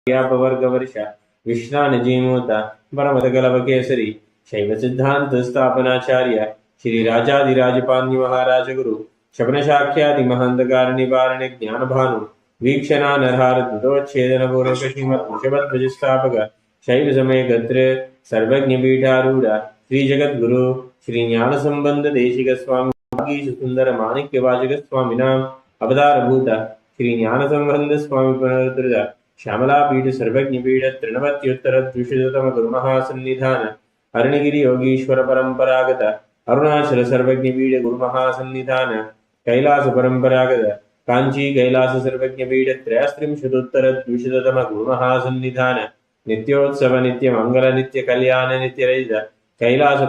व्यापवर्गवर्ष विश्रानजीमूत परमतकलवकेसरी शैव सिद्धांत स्थापनाचार्य श्री राजाधिराजपान्य महाराज गुरु शबनशाख्यादि महंतकार निवारण ज्ञान भानु वीक्षणा नरहार दुतोच्छेदन पूर्वक श्रीमद वृषभध्वज स्थापक शैव समय गत्र सर्वज्ञ पीठारूढ़ श्री जगद्गुरु श्री ज्ञान संबंध देशिक स्वामी सुंदर माणिक्य वाचक स्वामिनाम अवतारभूत श्री ज्ञान संबंध स्वामी पुनरुद्धृत श्यामलापीठ सर्वज्ञपीठ त्रिनवत्युत्तर द्विशततम गुरुमहासन्निधान अरुणगिरि योगीश्वर परंपरागत अरुणाचल सर्वज्ञपीठ गुरुमहासन्निधान कैलास परंपरागत कांची कैलास सर्वज्ञपीठ त्रयस्त्रिंशदुत्तर द्विशततम गुरुमहासन्निधान नित्योत्सव नित्य मंगल नित्य कल्याण नित्य रहित कैलास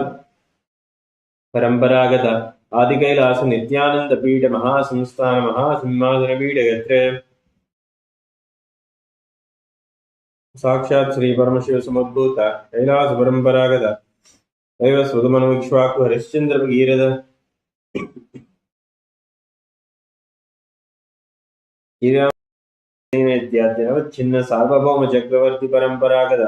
परंपरागत आदि कैलास नित्यानंद पीठ महासंस्थान महासिंहासन पीठ गत्र साक्षात् श्री परमशिव समुद्भूत कैलास परंपरागत दैव स्वतमनु इक्ष्वाकु हरिश्चंद्र भगीरथ छिन्न सार्वभौम चक्रवर्ती परंपरागत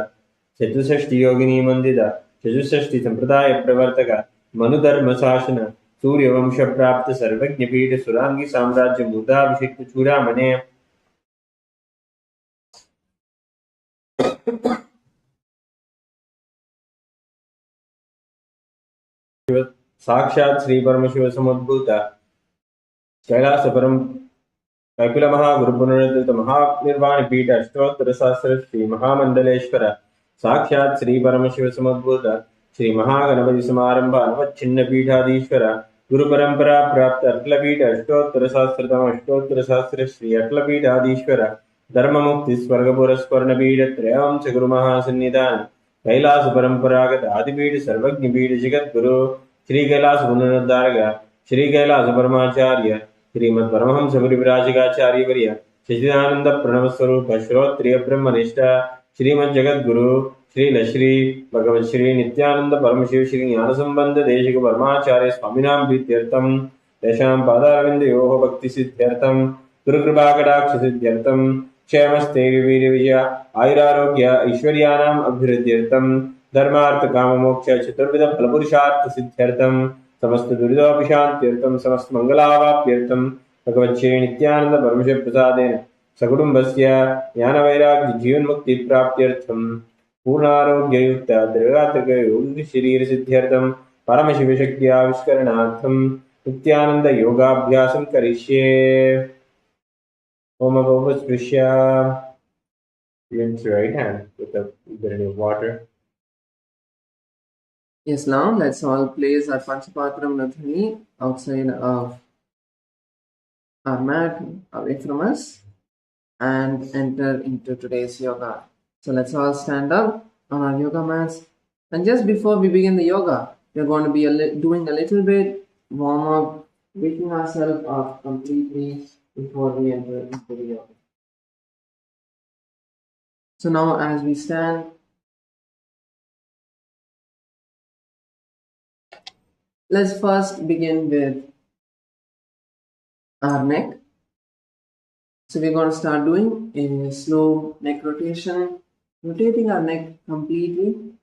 चतुष्षष्टि योगिनी मंदिर चतुष्षष्टि संप्रदाय प्रवर्तक मनुधर्म शासन सूर्यवंश प्राप्त सर्वज्ञ पीठ सुरांगी साम्राज्य मुदाभिषिक्त चूड़ामणे साक्षात् श्री परमशिव समुद्भूत कैलास परम कैकुल महागुरु पुनरुद्धृत महानिर्वाण पीठ अष्टोत्तर सहस्र श्री महामंडलेश्वर साक्षात् श्री परमशिव समुद्भूत श्री महागणपति समारंभ अनवच्छिन्न पीठाधीश्वर गुरु परंपरा प्राप्त अट्लपीठ अष्टोत्तर सहस्र श्री अट्लपीठाधीश्वर धर्म मुक्ति स्वर्गपुर स्वर्ण पीठ त्रयांश गुरु महासन्निधान कैलास परंपरागत आदिपीठ सर्वज्ञ पीठ जगत गुरु श्री कैलास पुनरुद्धारक श्री कैलास परमाचार्य श्रीमद परमहंस परिव्राजकाचार्य वर्य सच्चिदानंद प्रणव स्वरूप श्रोत्रिय ब्रह्मनिष्ठ श्रीमद जगत गुरु श्री भगवत श्री नित्यानंद परमशिव श्री ज्ञान संबंध देशिक परमाचार्य स्वामिनाम प्रीत्यर्थम तेषां पादारविन्दयोः भक्ति सिद्ध्यर्थम गुरुकृपा कटाक्ष सिद्ध्यर्थम क्षेमस्ते वीर विजय आयुरारोग्य ऐश्वर्याणाम् अभिवृद्ध्यर्थम धर्मार्थ काम मोक्ष चतुर्विध फलपुरुषार्थ सिद्ध्यर्थम समस्त दुरितोपशान्त्यर्थम समस्त मंगलावाप्यर्थम भगवत श्री नित्यानंद परमशिव प्रसादेन सकुटुम्बस्य ज्ञानवैराग्य जीवन्मुक्ति प्राप्त्यर्थम पूर्णारोग्ययुक्त दृढात्मक योगिक शरीर सिद्ध्यर्थम परमशिव शक्ति आविष्करणार्थम नित्यानंद योगाभ्यासं करिष्ये ओम स्पृश्य rinse your right hand with a bit of water. Yes, now let's all place our Panchapatram Nathani outside of our mat away from us and enter into today's yoga. So let's all stand up on our yoga mats. And just before we begin the yoga, we're going to be doing a little bit warm up, waking ourselves up completely before we enter into the yoga. So now as we stand, let's first begin with our neck. So we're going to start doing a slow neck rotation, rotating our neck completely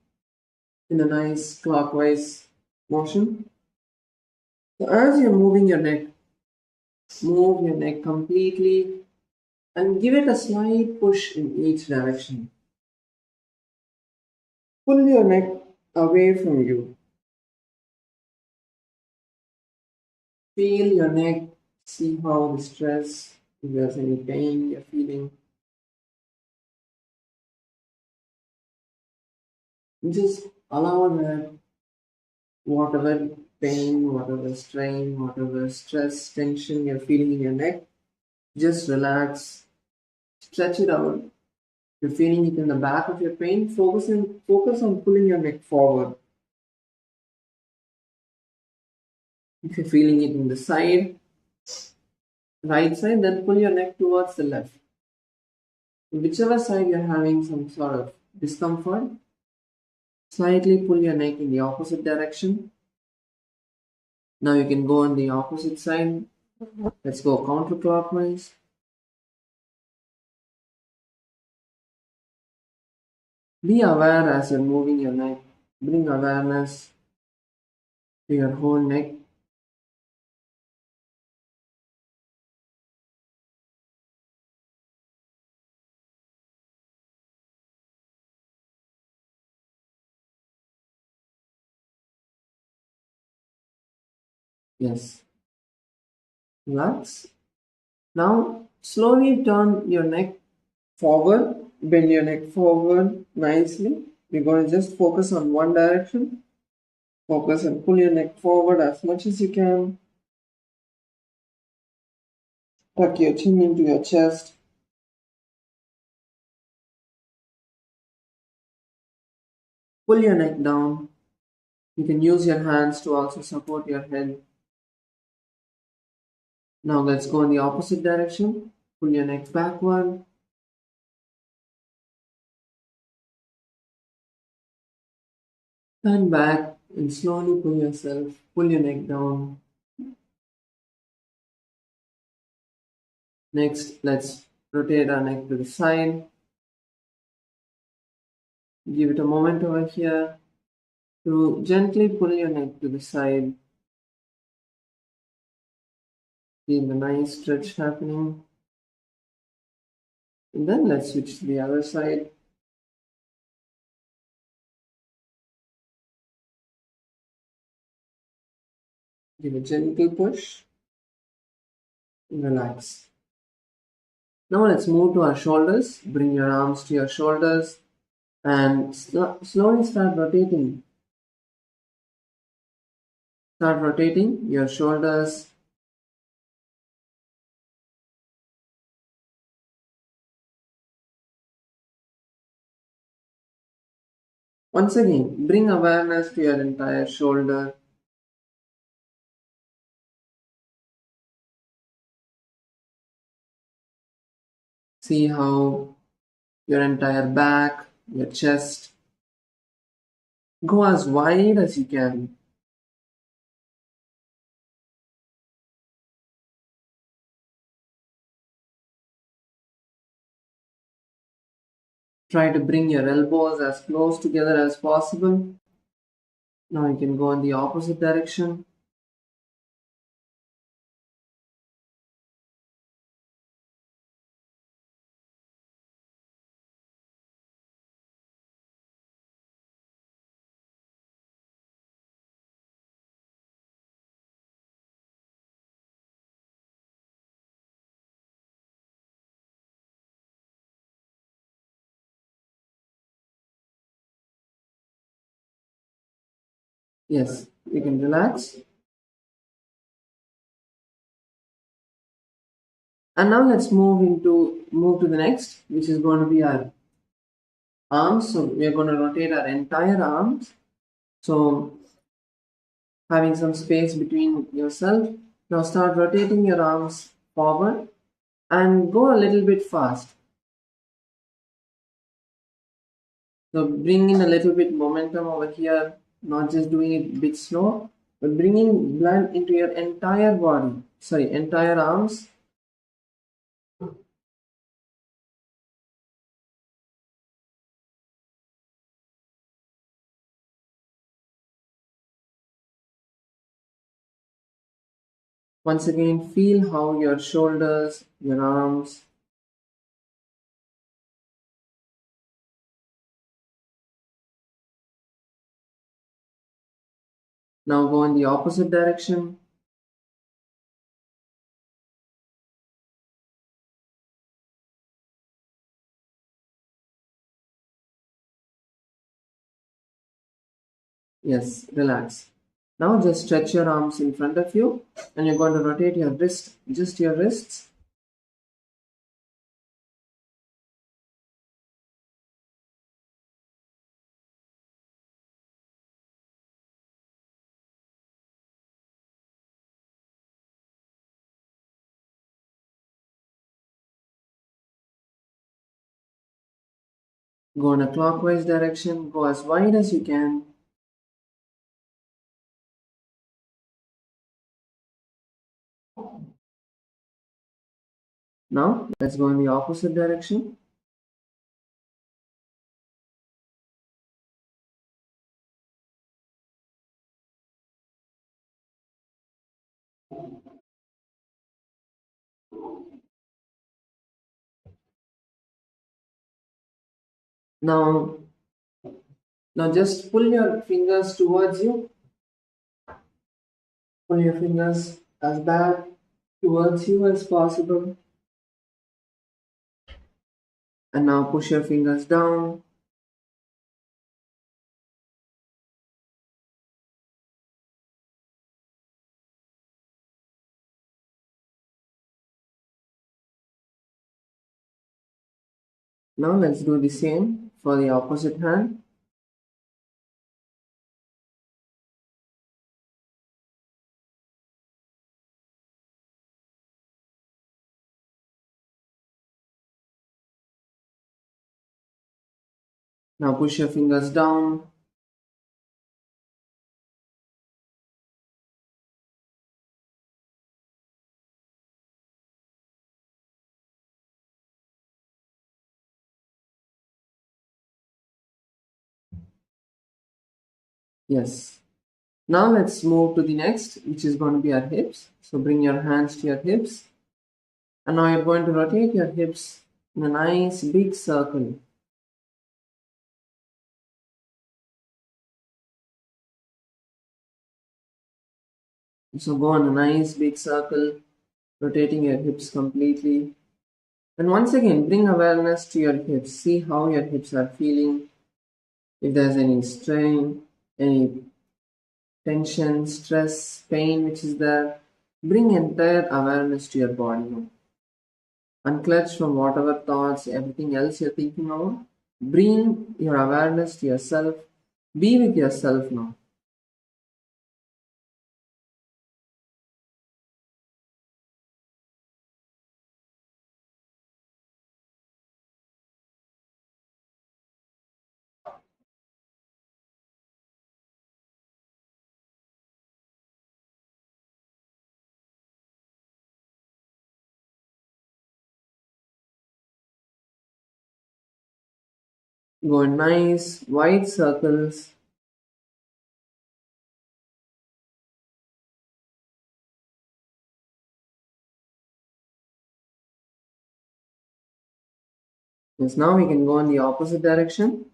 in a nice clockwise motion. So as you're moving your neck, move your neck completely and give it a slight push in each direction. Pull your neck away from you. Feel your neck, see how the stress, if there's any pain you're feeling. Just allow that whatever pain, whatever strain, whatever stress, tension you're feeling in your neck, just relax, stretch it out. If you're feeling it in the back of your pain, focus on pulling your neck forward. If you're feeling it in the side, right side, then pull your neck towards the left. Whichever side you're having some sort of discomfort, slightly pull your neck in the opposite direction. Now you can go on the opposite side. Let's go counterclockwise. Be aware as you're moving your neck. Bring awareness to your whole neck. Yes, relax. Now, slowly turn your neck forward. Bend your neck forward nicely. We're going to just focus on one direction. Focus and pull your neck forward as much as you can. Tuck your chin into your chest. Pull your neck down. You can use your hands to also support your head. Now let's go in the opposite direction. Pull your neck backward. Turn back and slowly pull your neck down. Next, let's rotate our neck to the side. Give it a moment over here to gently pull your neck to the side. Feel the nice stretch happening. And then let's switch to the other side. Give a gentle push and relax. Now let's move to our shoulders. Bring your arms to your shoulders and slowly start rotating. Start rotating your shoulders. Once again, bring awareness to your entire shoulder. See how your entire back, your chest, go as wide as you can. Try to bring your elbows as close together as possible. Now you can go in the opposite direction. Yes, you can relax. And now let's move to the next, which is going to be our arms. So we are going to rotate our entire arms. So having some space between yourself. Now start rotating your arms forward and go a little bit fast. So bring in a little bit momentum over here, not just doing it a bit slow, but bringing blood into your entire body, sorry, entire arms. Once again, feel how your shoulders, your arms, now go in the opposite direction. Yes, relax. Now just stretch your arms in front of you and you're going to rotate your wrist, just your wrists. Go in a clockwise direction, go as wide as you can. Now let's go in the opposite direction. Now, now just pull your fingers towards you. Pull your fingers as back towards you as possible. And now push your fingers down. Now let's do the same for the opposite hand. Now push your fingers down. Yes. Now let's move to the next, which is going to be our hips. So bring your hands to your hips. And now you're going to rotate your hips in a nice big circle. So go on a nice big circle, rotating your hips completely. And once again, bring awareness to your hips. See how your hips are feeling. If there's any strain, any tension, stress, pain which is there, bring entire awareness to your body now. Unclutch from whatever thoughts, everything else you're thinking about. Bring your awareness to yourself. Be with yourself now. Go in nice wide circles. Yes, now we can go in the opposite direction.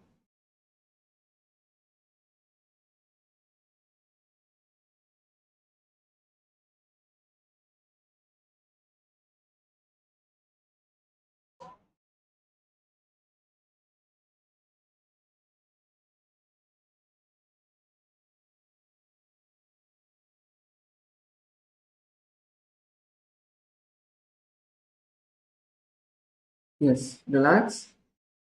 Yes, relax.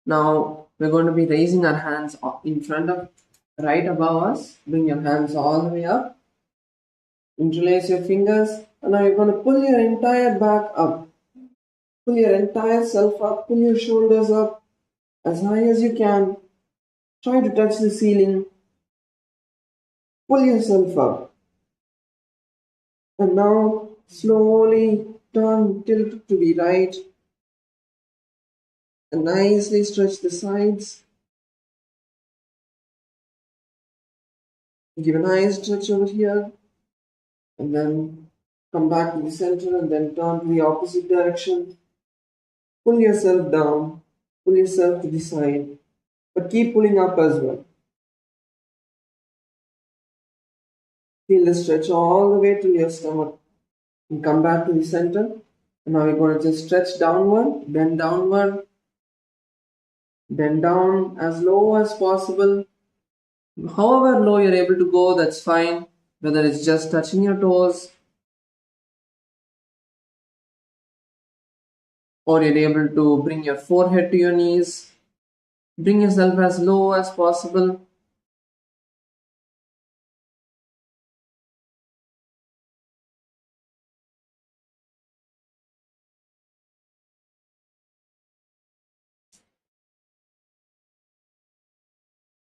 Now we're going to be raising our hands in front of, right above us. Bring your hands all the way up. Interlace your fingers. And now you're going to pull your entire back up. Pull your entire self up. Pull your shoulders up as high as you can. Try to touch the ceiling. Pull yourself up. And now slowly turn, tilt to the right. And nicely stretch the sides. Give a nice stretch over here. And then come back to the center and then turn to the opposite direction. Pull yourself down. Pull yourself to the side. But keep pulling up as well. Feel the stretch all the way to your stomach. And come back to the center. And now you're going to just stretch downward, bend downward, bend down as low as possible. However low you're able to go, that's fine. Whether it's just touching your toes or you're able to bring your forehead to your knees. Bring yourself as low as possible.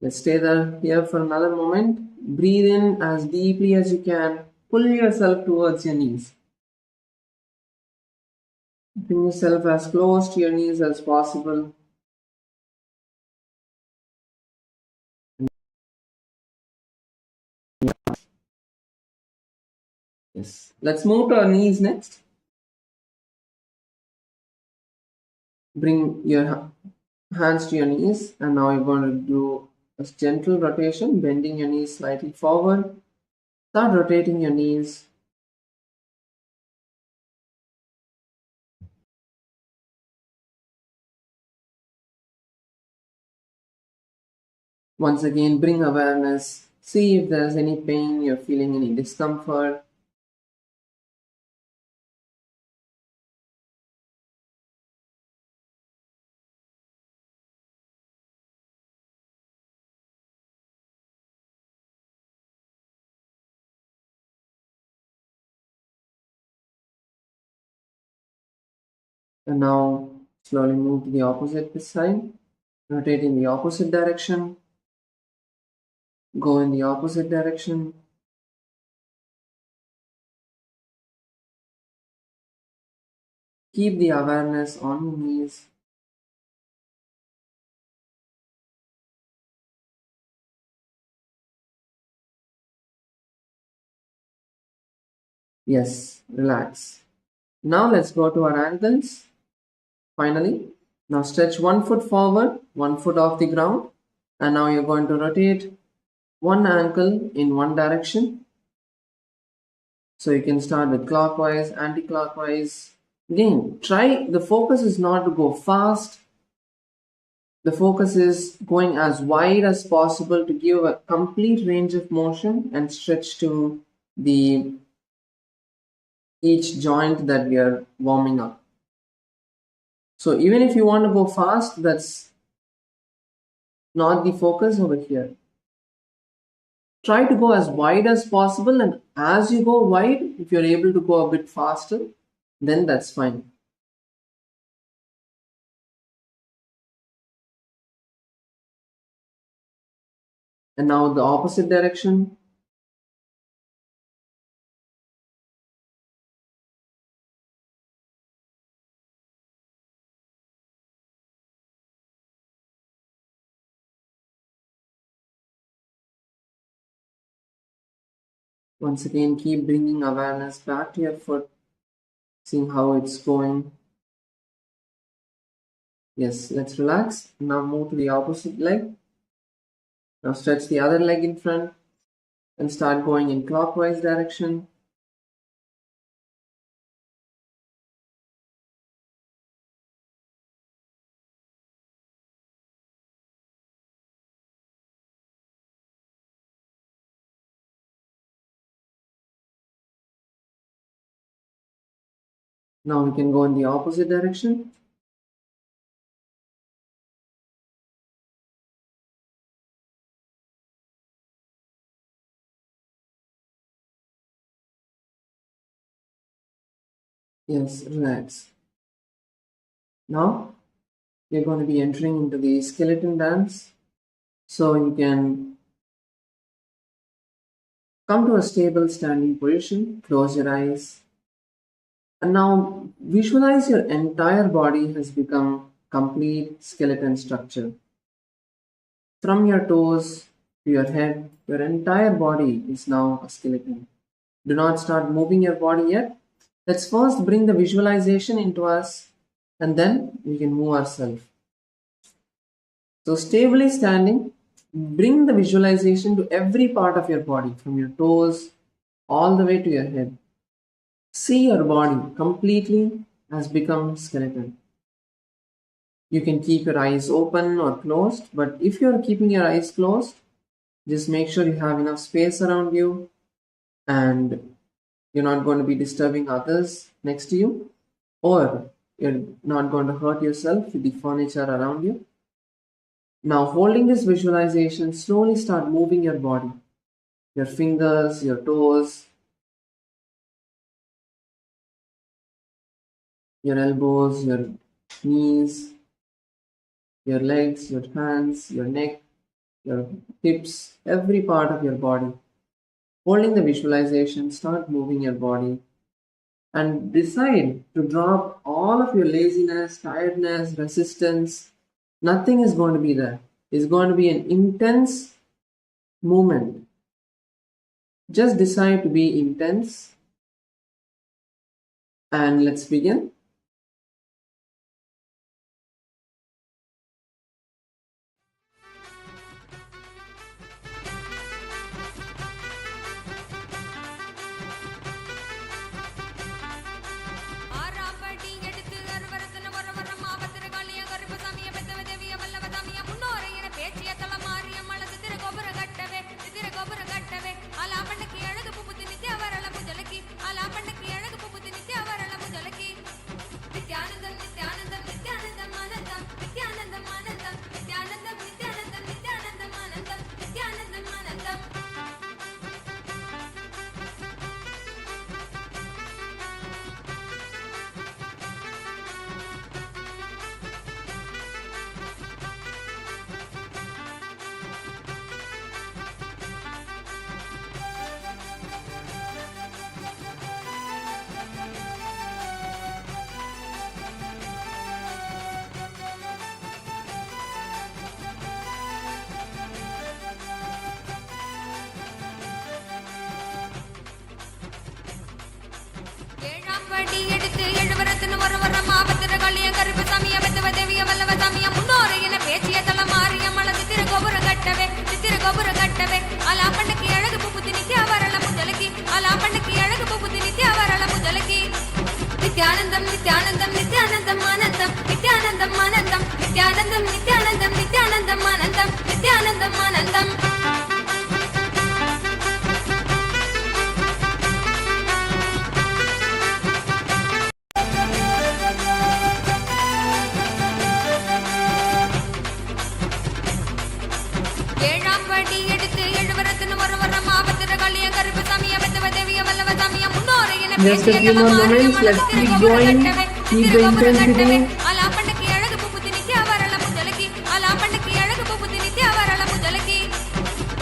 Let's stay there here for another moment. Breathe in as deeply as you can. Pull yourself towards your knees. Bring yourself as close to your knees as possible. Yes. Let's move to our knees next. Bring your hands to your knees, and now you're going to do a gentle rotation, bending your knees slightly forward. Start rotating your knees. Once again, bring awareness. See if there's any pain, you're feeling any discomfort. And now slowly move to the opposite side. Rotate in the opposite direction. Go in the opposite direction. Keep the awareness on your knees. Yes, relax. Now let's go to our ankles. Finally, now stretch one foot forward, one foot off the ground, and now you're going to rotate one ankle in one direction. So you can start with clockwise, anti-clockwise. Again, try, the focus is not to go fast. The focus is going as wide as possible to give a complete range of motion and stretch to the each joint that we are warming up. So even if you want to go fast, that's not the focus over here. Try to go as wide as possible, and as you go wide, if you're able to go a bit faster, then that's fine. And now the opposite direction. Once again, keep bringing awareness back to your foot, seeing how it's going. Yes, let's relax. Now move to the opposite leg. Now stretch the other leg in front and start going in clockwise direction. Now we can go in the opposite direction. Yes, relax. Now we're going to be entering into the skeleton dance. So you can come to a stable standing position, close your eyes, and now visualize your entire body has become complete skeleton structure. From your toes to your head, your entire body is now a skeleton. Do not start moving your body yet. Let's first bring the visualization into us, and then we can move ourselves. So, stably standing, bring the visualization to every part of your body, from your toes all the way to your head. See your body completely has become skeleton. You can keep your eyes open or closed, but if you're keeping your eyes closed, just make sure you have enough space around you and you're not going to be disturbing others next to you, or you're not going to hurt yourself with the furniture around you. Now, holding this visualization, slowly start moving your body, your fingers, your toes, your elbows, your knees, your legs, your hands, your neck, your hips, every part of your body. Holding the visualization, start moving your body and decide to drop all of your laziness, tiredness, resistance. Nothing is going to be there. It's going to be an intense movement. Just decide to be intense And let's begin. ஆறாம்படி எடுத்து அருவருத்தன வரவரம் ஆபத்திர காளிய கருப்பு சாமிய பெத்தவ தேவிய வல்லவ தாமிய முன்னோரை என பேச்சிய தலமாரிய மல சித்திர கோபுர கட்டவே ஆலாம்பண்ணுக்கு அழகு புப்புத்தி நித்ய வரள முஜலக்கி ஆலாம்பண்ணுக்கு அழகு புப்புத்தி நித்ய வரள முஜலக்கி நித்யானந்தம் நித்யானந்தம் நித்யானந்தம் ஆனந்தம் நித்யானந்தம் ஆனந்தம் நித்யானந்தம் நித்யானந்தம் நித்யானந்தம் ஆனந்தம் நித்யானந்தம் ஆனந்தம் ஏழாம் படி எடுத்து எழுவரத்தின் வரவரம் ஆபத்திர காளிய கருப்பு சாமிய பெத்தவ தேவிய வல்லவ தாமிய முன்னோரை என பேச்சிய தலமாரிய மல சித்திர கோபுர கட்டவே ஆலாம்பண்ணுக்கு அழகு புப்புத்தி நித்ய வரள முஜலக்கி ஆலாம்பண்ணுக்கு அழகு புப்புத்தி நித்ய வரள முஜலக்கி நித்யானந்தம் நித்யானந்தம் நித்யானந்தம் ஆனந்தம் நித்யானந்தம் ஆனந்தம் நித்யானந்தம் நித்யானந்தம் நித்யானந்தம் ஆனந்தம் நித்யானந்தம் ஆனந்தம் ஏழாம் படி எடுத்து எழுவரத்தின் வரவரம் ஆபத்திர காளிய கருப்பு சாமிய பெத்தவ தேவிய வல்லவ தாமிய முன்னோரை என Just a few more moments. Let's keep going. Keep the intensity. ஆலாம்பண்ணுக்கு அழகு புப்புத்தி நித்ய வரள முஜலக்கி ஆலாம்பண்ணுக்கு அழகு புப்புத்தி நித்ய வரள முஜலக்கி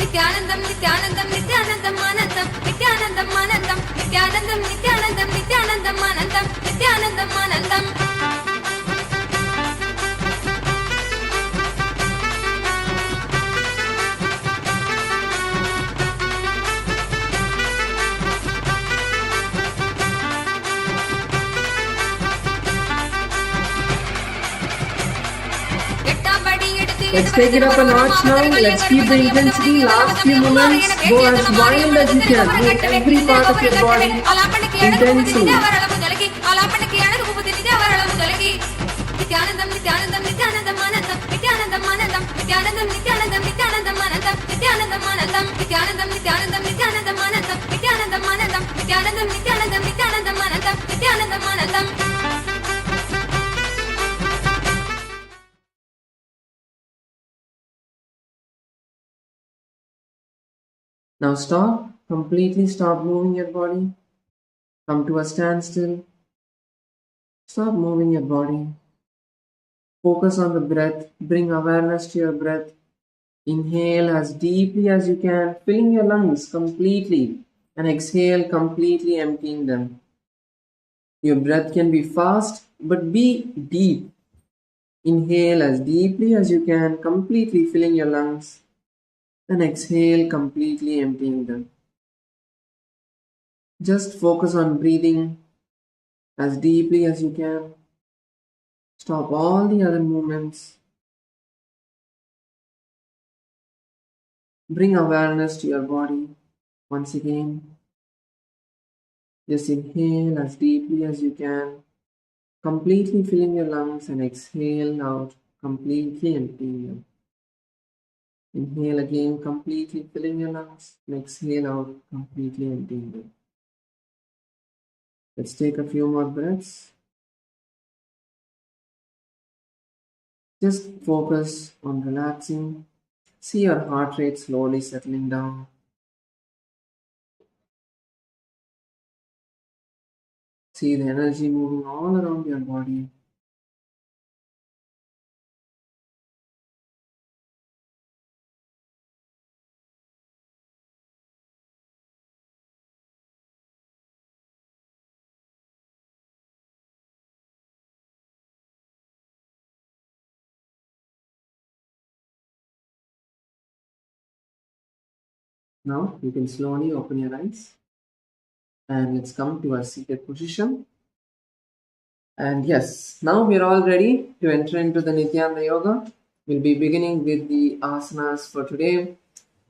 நித்யானந்தம் நித்யானந்தம் நித்யானந்தம் ஆனந்தம் நித்யானந்தம் ஆனந்தம் நித்யானந்தம் நித்யானந்தம் நித்யானந்தம் ஆனந்தம் நித்யானந்தம் ஆனந்தம் எட்டாம் படி எடுத்து Let's take it up a notch now. Let's keep the intensity. Last few moments. Go as wild as you can. Move every part of your body intensely. Nithyanandam Nithyanandam Nithyanandam ஆனந்தம் நித்யானந்தம் ஆனந்தம் நித்யானந்தம் நித்யானந்தம் நித்யானந்தம் ஆனந்தம் நித்யானந்தம் ஆனந்தம் நித்யானந்தம் நித்யானந்தம் நித்யானந்தம் ஆனந்தம் நித்யானந்தம் ஆனந்தம் நித்யானந்தம் நித்யானந்தம் நித்யானந்தம் ஆனந்தம் நித்யானந்தம் ஆனந்தம் Now stop. Completely stop moving your body. Come to a standstill. Stop moving your body. Focus on the breath. Bring awareness to your breath. Inhale as deeply as you can, filling your lungs completely, and exhale, completely emptying them. Your breath can be fast, but be deep. Inhale as deeply as you can, completely filling your lungs, and exhale, completely emptying them. Just focus on breathing as deeply as you can. Stop all the other movements. Bring awareness to your body once again. Just inhale as deeply as you can, completely filling your lungs, and exhale out, completely emptying them. Inhale again, completely filling your lungs, and exhale out, completely emptying them. Let's take a few more breaths. Just focus on relaxing. See your heart rate slowly settling down. See the energy moving all around your body. Now you can slowly open your eyes and let's come to our seated position. And yes, now we are all ready to enter into the Nithyananda Yoga. We'll be beginning with the asanas for today.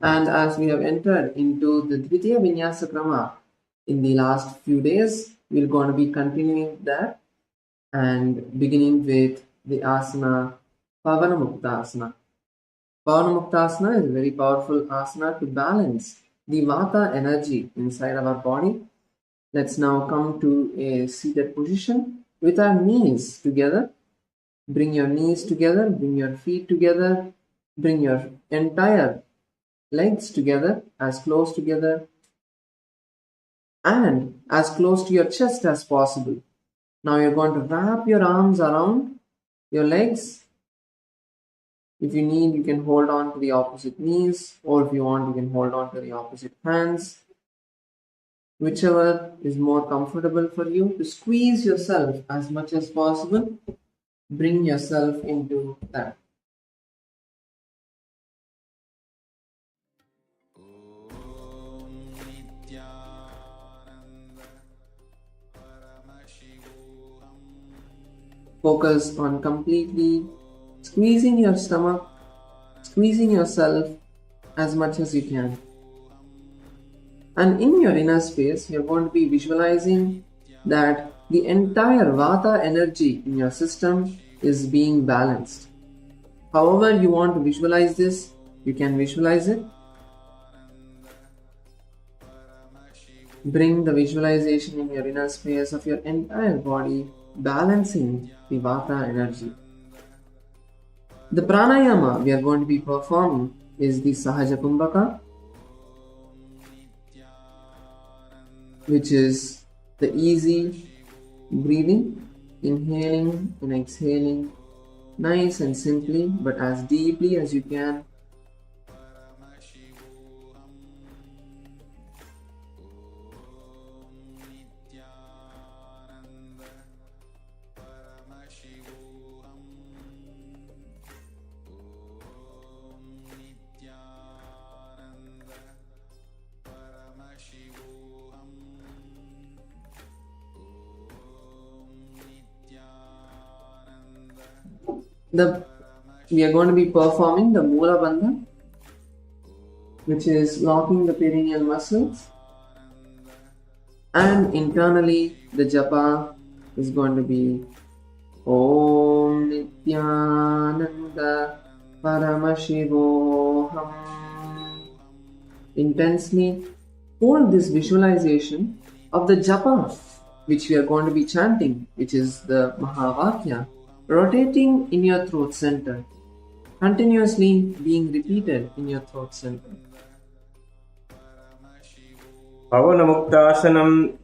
And as we have entered into the Dvitiya Vinyasa Krama in the last few days, we're going to be continuing that and beginning with the asana Pavana Muktasana. Pavana Muktasana is a very powerful asana to balance the Vata energy inside of our body. Let's now come to a seated position with our knees together. Bring your knees together, bring your feet together, bring your entire legs together, as close together and as close to your chest as possible. Now you're going to wrap your arms around your legs. If you need, you can hold on to the opposite knees, or if you want, you can hold on to the opposite hands. Whichever is more comfortable for you, to squeeze yourself as much as possible. Bring yourself into that. Focus on completely squeezing your stomach, squeezing yourself as much as you can. And in your inner space, you're going to be visualizing that the entire Vata energy in your system is being balanced. However you want to visualize this, you can visualize it. Bring the visualization in your inner space of your entire body balancing the Vata energy. The pranayama we are going to be performing is the Sahaja Kumbhaka, which is the easy breathing, inhaling and exhaling, nice and simply, but as deeply as you can. We are going to be performing the Mula Bandha, which is locking the perineal muscles, and internally the japa is going to be Om Nithyananda Paramashivoham. Intensely hold this visualization of the japa which we are going to be chanting, which is the Mahavakya, rotating in your throat center, continuously being repeated in your throat center. Pavanamuktasanam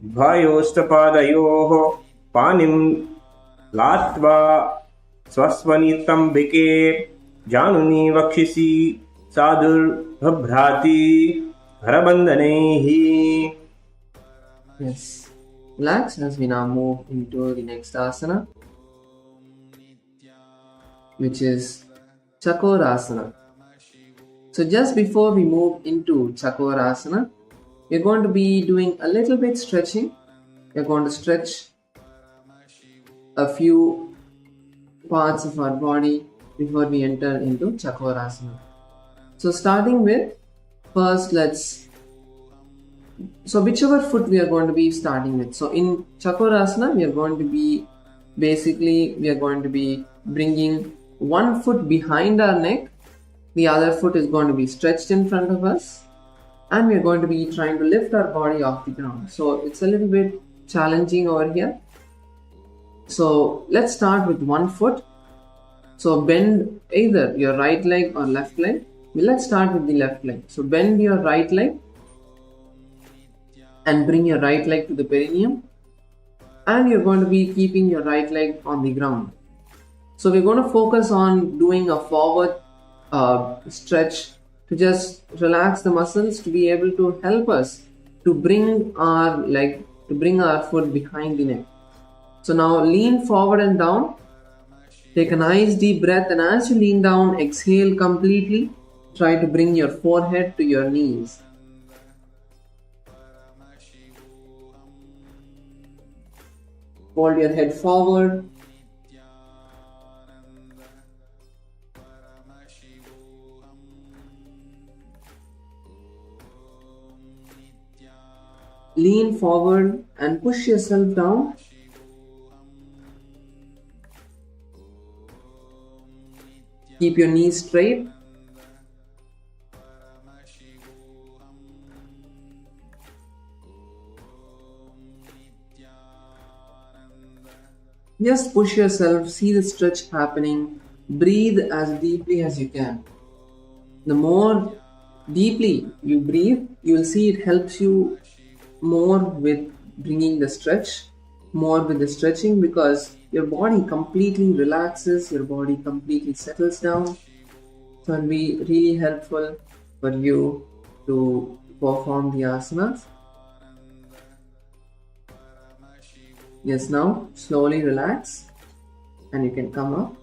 Bhayostapadayōh Panim Latva Swasvanitam Bike Januni Vakshisi Sadur Bhabrati Bharabandanehi. Yes. Relax as we now move into the next asana, which is Chakorasana. So just before we move into Chakorasana, we're going to be doing a little bit stretching. We're going to stretch a few parts of our body before we enter into Chakorasana. So starting with, first so whichever foot we are going to be starting with. So in Chakorasana, we are going to be bringing one foot behind our neck, the other foot is going to be stretched in front of us, and we are going to be trying to lift our body off the ground. So it's a little bit challenging over here. So let's start with one foot. So bend either your right leg or left leg. Let's start with the left leg. So bend your right leg and bring your right leg to the perineum, and you're going to be keeping your right leg on the ground. So we're going to focus on doing a forward stretch to just relax the muscles to be able to help us to bring our foot behind the neck. So now lean forward and down. Take a nice deep breath, and as you lean down, exhale completely. Try to bring your forehead to your knees. Fold your head forward. Lean forward and push yourself down. Keep your knees straight. Just push yourself, see the stretch happening. Breathe as deeply as you can. The more deeply you breathe, you will see it helps you more with bringing the stretch, more with the stretching, because your body completely relaxes, your body completely settles down. So it will be really helpful for you to perform the asanas. Yes, now slowly relax and you can come up.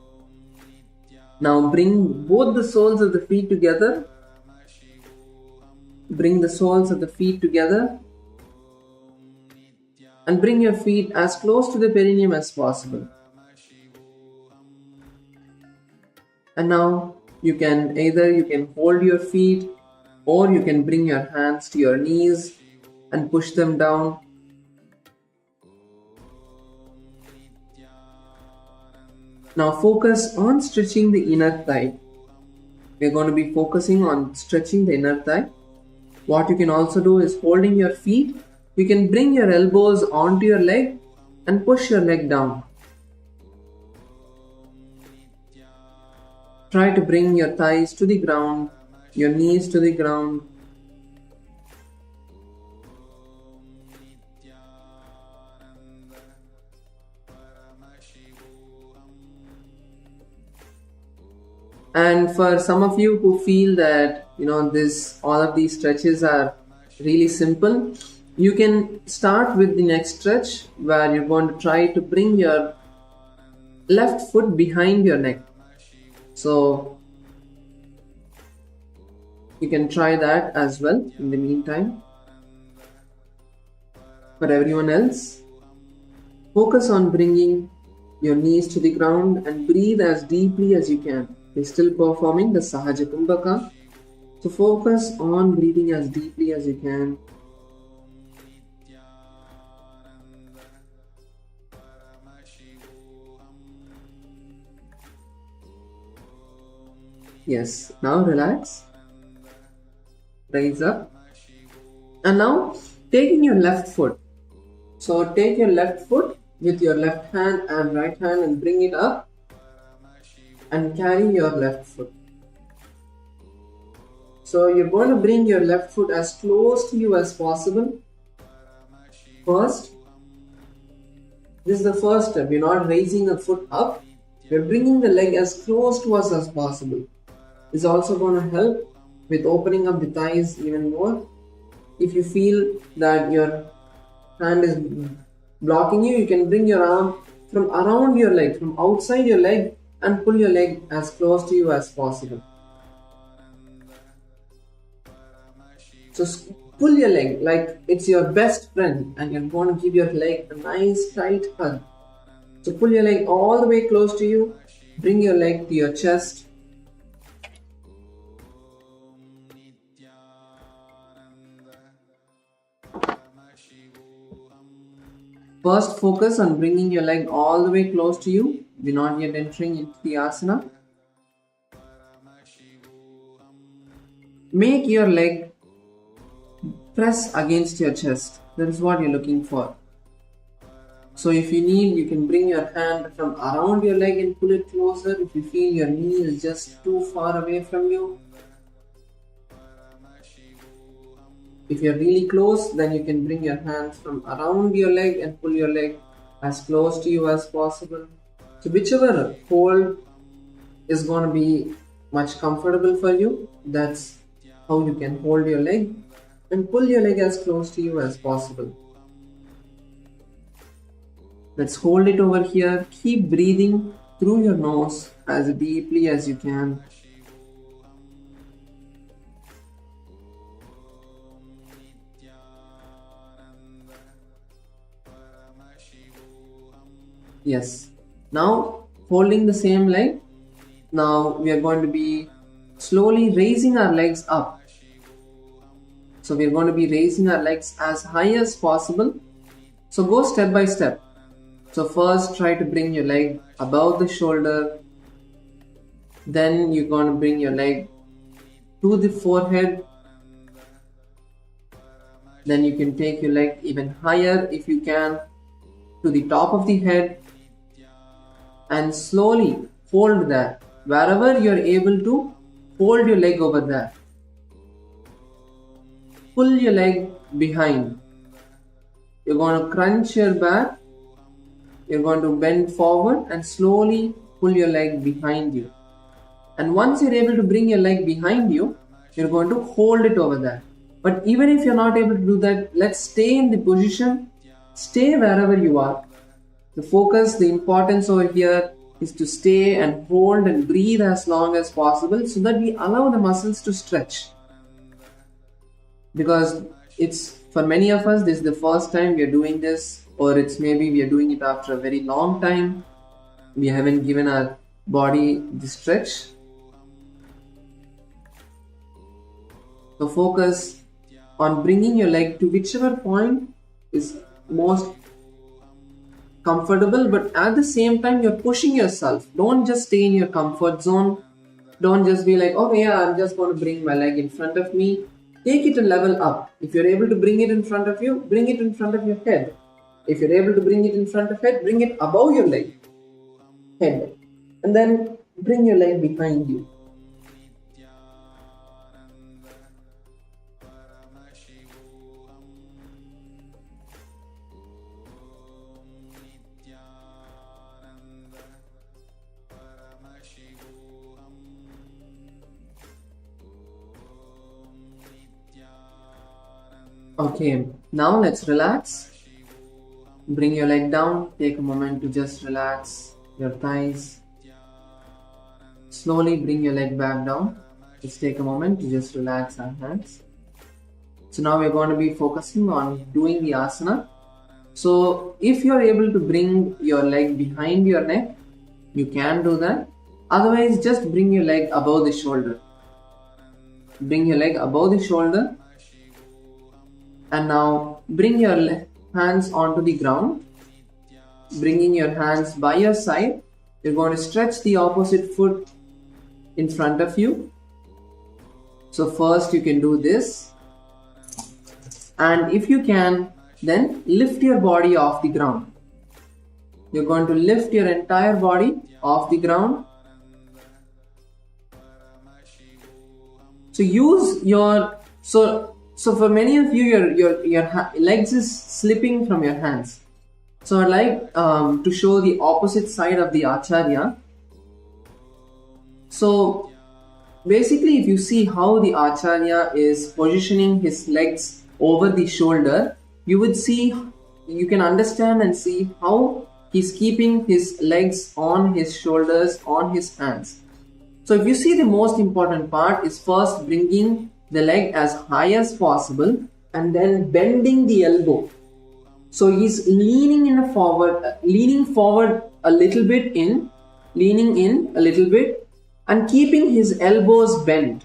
Now bring both the soles of the feet together. Bring the soles of the feet together and bring your feet as close to the perineum as possible. And now you can hold your feet, or you can bring your hands to your knees and push them down. Now focus on stretching the inner thigh. We're going to be focusing on stretching the inner thigh. What you can also do is holding your feet, you can bring your elbows onto your leg and push your leg down. Try to bring your thighs to the ground, your knees to the ground. And for some of you who feel that all of these stretches are really simple, you can start with the next stretch where you're going to try to bring your left foot behind your neck. So you can try that as well in the meantime. For everyone else, focus on bringing your knees to the ground and breathe as deeply as you can. We're still performing the Sahaja Kumbhaka. So focus on breathing as deeply as you can. Yes, now relax. Raise up. And now taking your left foot. So take your left foot with your left hand and right hand and bring it up and carry your left foot. So you're going to bring your left foot as close to you as possible. First, this is the first step. You're not raising the foot up. You're bringing the leg as close to us as possible. This is also going to help with opening up the thighs even more. If you feel that your hand is blocking you, you can bring your arm from around your leg, from outside your leg, and pull your leg as close to you as possible. So pull your leg like it's your best friend and you're going to give your leg a nice tight hug. So pull your leg all the way close to you, bring your leg to your chest. First, focus on bringing your leg all the way close to you. We're not yet entering into the asana. Make your leg press against your chest. That is what you're looking for. So if you need, you can bring your hand from around your leg and pull it closer. If you feel your knee is just too far away from you. If you're really close, then you can bring your hands from around your leg and pull your leg as close to you as possible. So whichever hold is going to be much comfortable for you, that's how you can hold your leg and pull your leg as close to you as possible. Let's hold it over here. Keep breathing through your nose as deeply as you can. Yes. Now, holding the same leg, now we are going to be slowly raising our legs up. So we are going to be raising our legs as high as possible. So go step by step. So first try to bring your leg above the shoulder. Then you're going to bring your leg to the forehead. Then you can take your leg even higher if you can to the top of the head. And slowly hold that. Wherever you're able to, hold your leg over there. Pull your leg behind. You're going to crunch your back. You're going to bend forward and slowly pull your leg behind you. And once you're able to bring your leg behind you, you're going to hold it over there. But even if you're not able to do that, let's stay in the position. Stay wherever you are. The focus, the importance over here is to stay and hold and breathe as long as possible so that we allow the muscles to stretch. Because it's, for many of us, this is the first time we are doing this, or it's maybe we are doing it after a very long time. We haven't given our body the stretch. So focus on bringing your leg to whichever point is most comfortable, but at the same time you're pushing yourself. Don't just stay in your comfort zone. Don't just be like, okay, yeah, I'm just going to bring my leg in front of me. Take it a level up. If you're able to bring it in front of you, bring it in front of your head. If you're able to bring it in front of head, bring it above your head. And then bring your leg behind you. Okay, now let's relax. Bring your leg down. Take a moment to just relax your thighs. Slowly bring your leg back down. Let's take a moment to just relax our hands. So now we're going to be focusing on doing the asana. So if you're able to bring your leg behind your neck, you can do that. Otherwise, just bring your leg above the shoulder. Bring your leg above the shoulder. And now bring your hands onto the ground. Bringing your hands by your side. You're going to stretch the opposite foot in front of you. So first you can do this. And if you can, then lift your body off the ground. You're going to lift your entire body off the ground. So use your, so for many of you, your legs is slipping from your hands. So I'd like to show the opposite side of the Acharya. So basically, if you see how the Acharya is positioning his legs over the shoulder, you would see, you can understand and see how he's keeping his legs on his shoulders, on his hands. So if you see, the most important part is first bringing the leg as high as possible and then bending the elbow. So he's leaning forward a little bit leaning in a little bit and keeping his elbows bent.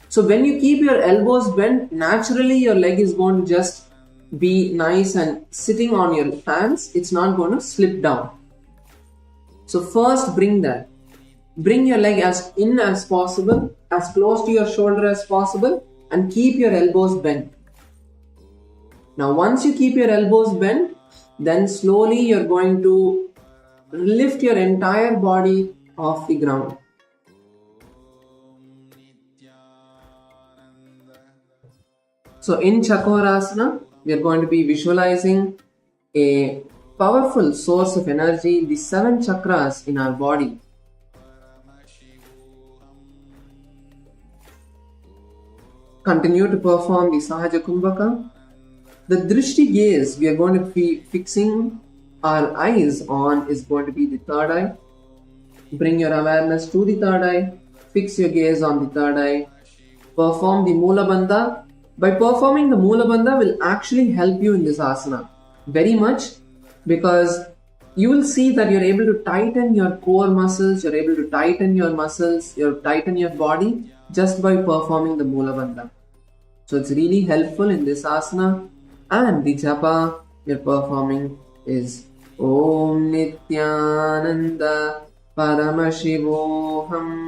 So when you keep your elbows bent, naturally your leg is going to just be nice and sitting on your hands. It's not going to slip down. So first bring that. Bring your leg as in as possible, as close to your shoulder as possible, and keep your elbows bent. Now once you keep your elbows bent, then slowly you're going to lift your entire body off the ground. So in Chakorasana, we are going to be visualizing a powerful source of energy, the 7 chakras in our body. Continue to perform the Sahaja Kumbhaka. The Drishti gaze we are going to be fixing our eyes on is going to be the third eye. Bring your awareness to the third eye. Fix your gaze on the third eye. Perform the Mula Bandha. By performing the Mula Bandha will actually help you in this asana very much, because you will see that you're able to tighten your core muscles, you're able to tighten your muscles, you tighten your body just by performing the Mula Bandha. So it's really helpful in this asana. And the japa you're performing is Om Nithyananda Paramashivoham.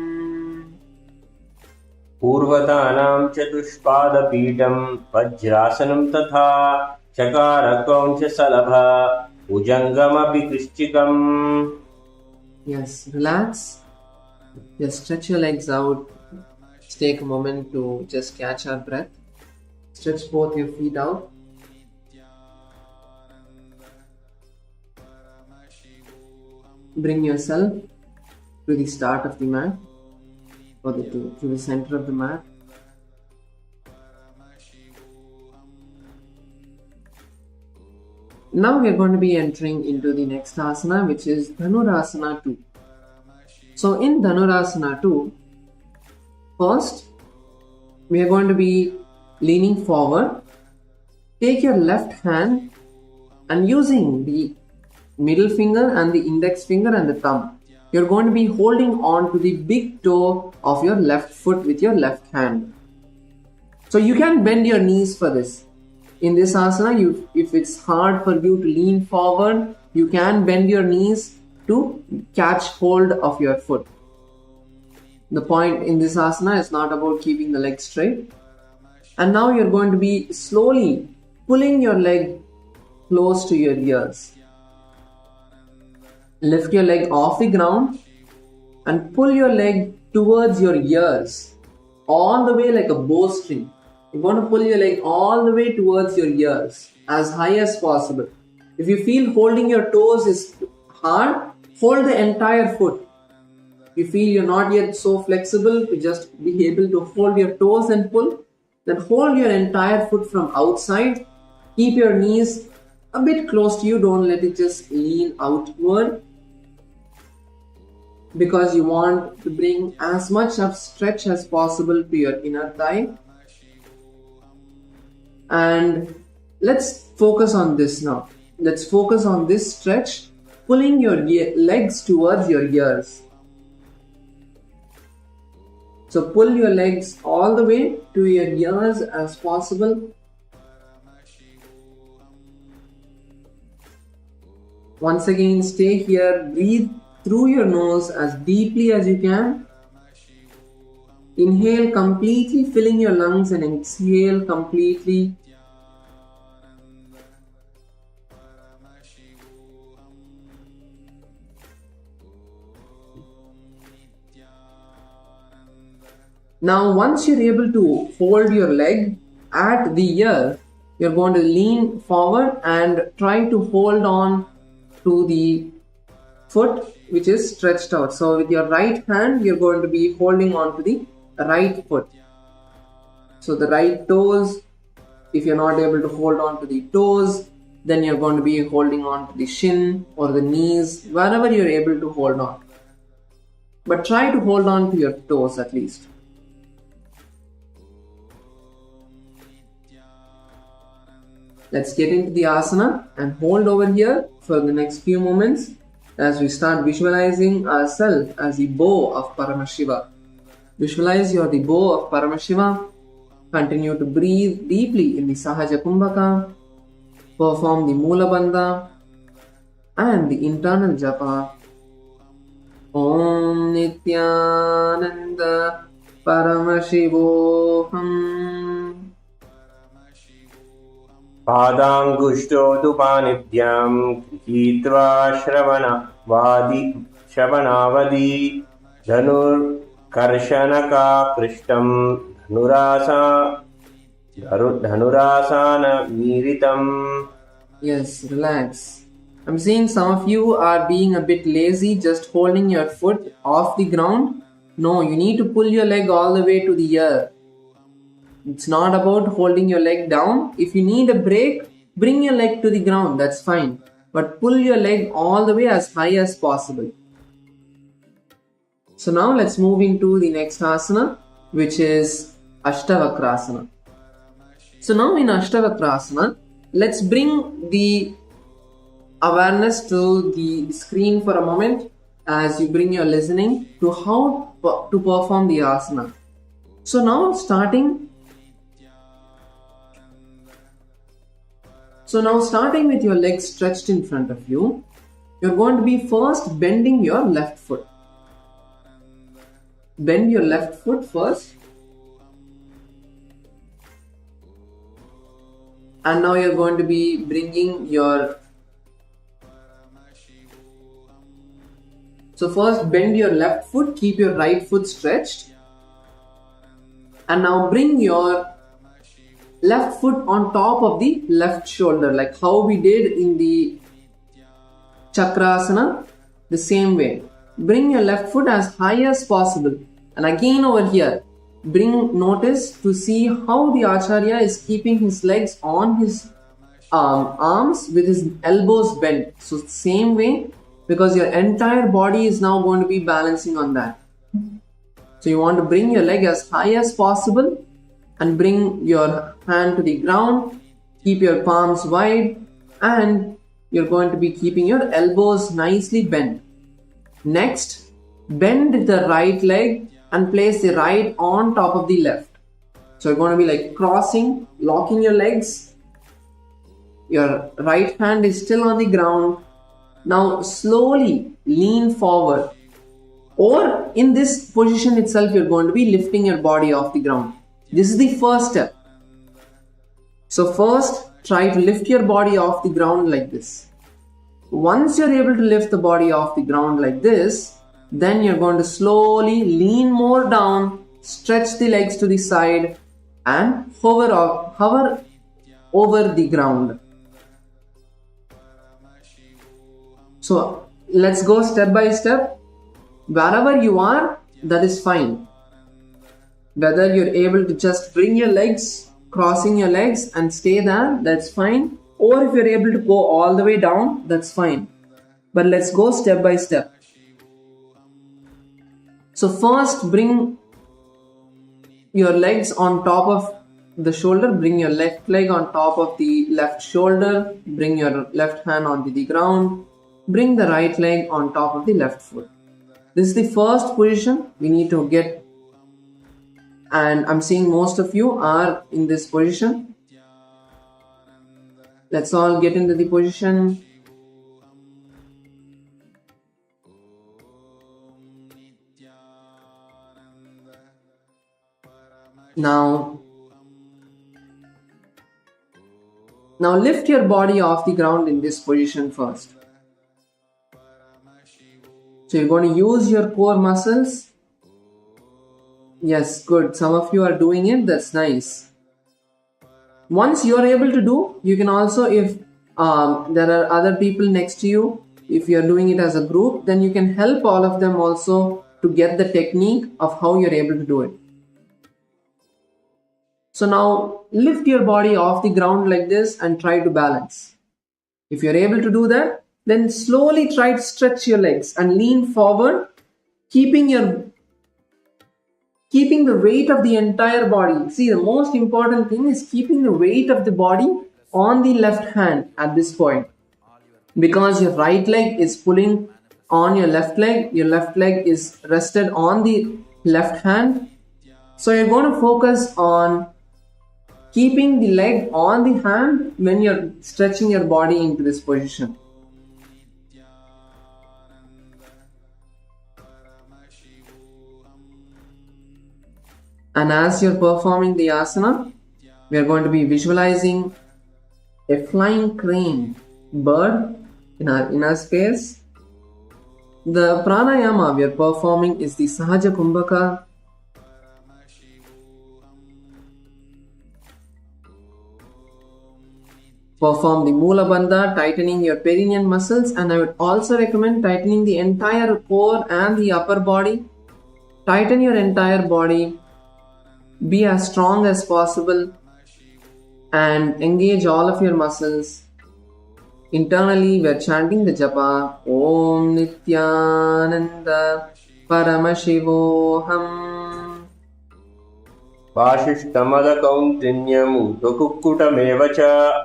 पूर्वतानां चतुष्पादपीठं वज्रासनं तथा चकारकं च Salbha भुजङ्गमपि कृश्चिकम्. Yes, relax. Just stretch your legs out. Let's take a moment to just catch our breath. Stretch both your feet out. Bring yourself to the start of the mat, or to the center of the mat. Now we are going to be entering into the next asana, which is Dhanurasana 2. So in Dhanurasana 2, first we are going to be leaning forward. Take your left hand and using the middle finger and the index finger and the thumb, you're going to be holding on to the big toe of your left foot with your left hand. So you can bend your knees for this. In this asana, if it's hard for you to lean forward, you can bend your knees to catch hold of your foot. The point in this asana is not about keeping the leg straight. And now you're going to be slowly pulling your leg close to your ears. Lift your leg off the ground and pull your leg towards your ears, all the way like a bowstring. You're going to pull your leg all the way towards your ears, as high as possible. If you feel holding your toes is hard, hold the entire foot. If you feel you're not yet so flexible to just be able to hold your toes and pull, then hold your entire foot from outside. Keep your knees a bit close to you, don't let it just lean outward, because you want to bring as much of stretch as possible to your inner thigh. And let's focus on this now. Let's focus on this stretch, pulling your legs towards your ears. So pull your legs all the way to your ears as possible. Once again, stay here, breathe through your nose as deeply as you can. Inhale completely, filling your lungs, and exhale completely. Now, once you're able to hold your leg at the ear, you're going to lean forward and try to hold on to the foot which is stretched out. So with your right hand, you're going to be holding on to the right foot. So the right toes, if you're not able to hold on to the toes, then you're going to be holding on to the shin or the knees, wherever you're able to hold on. But try to hold on to your toes at least. Let's get into the asana and hold over here for the next few moments as we start visualizing ourselves as the bow of Paramashiva. Visualize you're the bow of Paramashiva. Continue to breathe deeply in the Sahaja Kumbhaka. Perform the Mula Bandha and the internal japa. Om Nithyananda Paramashivoham. पादाङ्गुष्ठोदुपानिभ्यां गृहीत्वा श्रवणावधि धनुर्कर्षणकाकृष्टं धनुरासानमीरितम्. Yes, relax. I'm seeing some of you are being a bit lazy, just holding your foot off the ground. No, you need to pull your leg all the way to the ear. It's not about holding your leg down. If you need a break, bring your leg to the ground, that's fine. But pull your leg all the way as high as possible. So now let's move into the next asana, which is Ashtavakrasana. So now in Ashtavakrasana, let's bring the awareness to the screen for a moment as you bring your listening to how to perform the asana. So now starting with your legs stretched in front of you, you're going to be first bending your left foot. Bend your left foot first. And now you're going to be bringing your... So first bend your left foot, keep your right foot stretched. And now bring your left foot on top of the left shoulder, like how we did in the Chakrasana, the same way. Bring your left foot as high as possible. And again over here, bring notice to see how the Acharya is keeping his legs on his arms with his elbows bent. So same way, because your entire body is now going to be balancing on that. So you want to bring your leg as high as possible and bring your hand to the ground. Keep your palms wide and you're going to be keeping your elbows nicely bent. Next, bend the right leg and place the right on top of the left. So you're going to be like crossing, locking your legs. Your right hand is still on the ground. Now slowly lean forward. Or in this position itself, you're going to be lifting your body off the ground. This is the first step. So first, try to lift your body off the ground like this. Once you're able to lift the body off the ground like this, then you're going to slowly lean more down, stretch the legs to the side and hover over the ground. So let's go step by step. Wherever you are, that is fine. Whether you're able to just bring your legs, crossing your legs and stay there, that's fine. Or if you're able to go all the way down, that's fine. But let's go step by step. So first bring your legs on top of the shoulder. Bring your left leg on top of the left shoulder. Bring your left hand onto the ground. Bring the right leg on top of the left foot. This is the first position we need to get. And I'm seeing most of you are in this position. Let's all get into the position. Now lift your body off the ground in this position first. So you're going to use your core muscles. Yes, good. Some of you are doing it. That's nice. Once you're able to do, you can also, if there are other people next to you, if you're doing it as a group, then you can help all of them also to get the technique of how you're able to do it. So now lift your body off the ground like this and try to balance. If you're able to do that, then slowly try to stretch your legs and lean forward, keeping the weight of the entire body. See, the most important thing is keeping the weight of the body on the left hand at this point. Because your right leg is pulling on your left leg is rested on the left hand. So you're going to focus on keeping the leg on the hand when you're stretching your body into this position. And as you're performing the asana, we are going to be visualizing a flying crane, bird in our inner space. The pranayama we are performing is the Sahaja Kumbhaka. Perform the Mula Bandha, tightening your perineal muscles, and I would also recommend tightening the entire core and the upper body. Tighten your entire body. Be as strong as possible and engage all of your muscles. Internally, we are chanting the japa Om Nithyananda Paramashivoham. वासिष्ठमदकौन्त्रिण्यमूर्ध्वकुक्कुटमेव च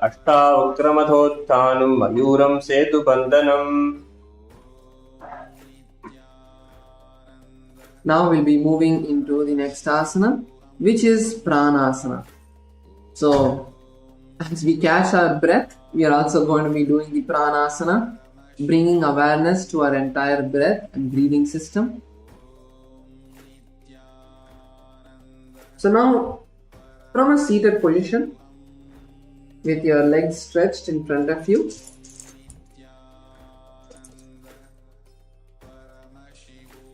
अष्टावक्रमथोत्थानं मयूरं सेतुबन्धनम्. Now we'll be moving into the next asana, which is pranasana. So as we catch our breath, we are also going to be doing the pranasana, bringing awareness to our entire breath and breathing system. So now, from a seated position, with your legs stretched in front of you,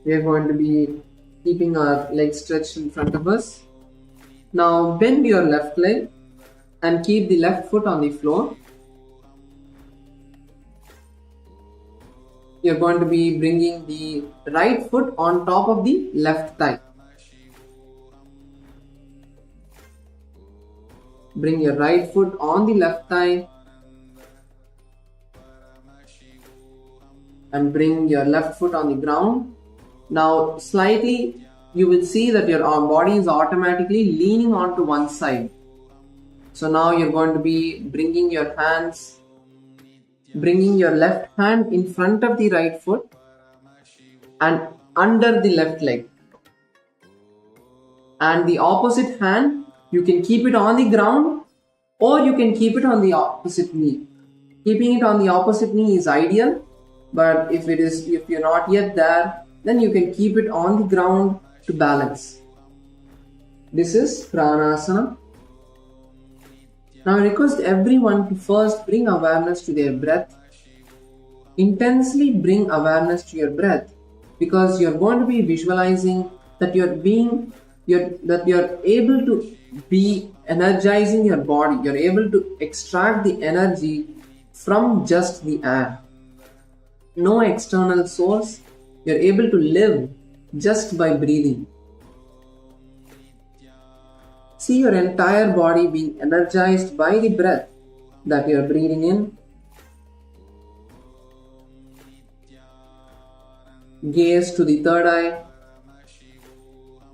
we are going to be keeping our legs stretched in front of us. Now bend your left leg and keep the left foot on the floor. You're going to be bringing the right foot on top of the left thigh. Bring your right foot on the left thigh and bring your left foot on the ground. Now slightly you will see that your body is automatically leaning onto one side. So now you're going to be bringing your left hand in front of the right foot and under the left leg. And the opposite hand, you can keep it on the ground or you can keep it on the opposite knee. Keeping it on the opposite knee is ideal, but if you're not yet there, then you can keep it on the ground to balance. This is pranasana. Now I request everyone to first bring awareness to their breath. Intensely bring awareness to your breath, because you're going to be visualizing that you're able to be energizing your body. You're able to extract the energy from just the air. No external source. You're able to live just by breathing. See your entire body being energized by the breath that you're breathing in. Gaze to the third eye.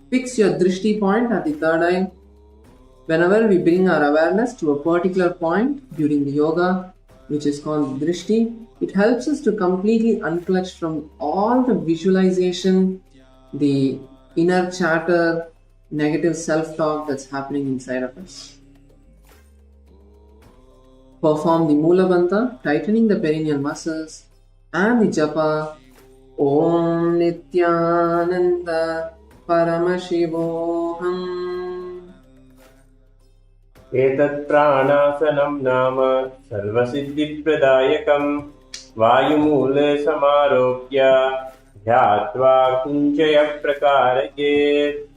Fix your drishti point at the third eye. Whenever we bring our awareness to a particular point during the yoga, which is called drishti, it helps us to completely unclutch from all the visualization, the inner chatter, negative self-talk that's happening inside of us. Perform the Mula Banta, tightening the perineal muscles, and the japa Om Nithyananda Paramashivoham. एतत् प्राणासनं नाम सर्वसिद्धिप्रदायकं वायुमूले समारोप्य ध्यात्वा कुञ्जयः प्रकारयेत्.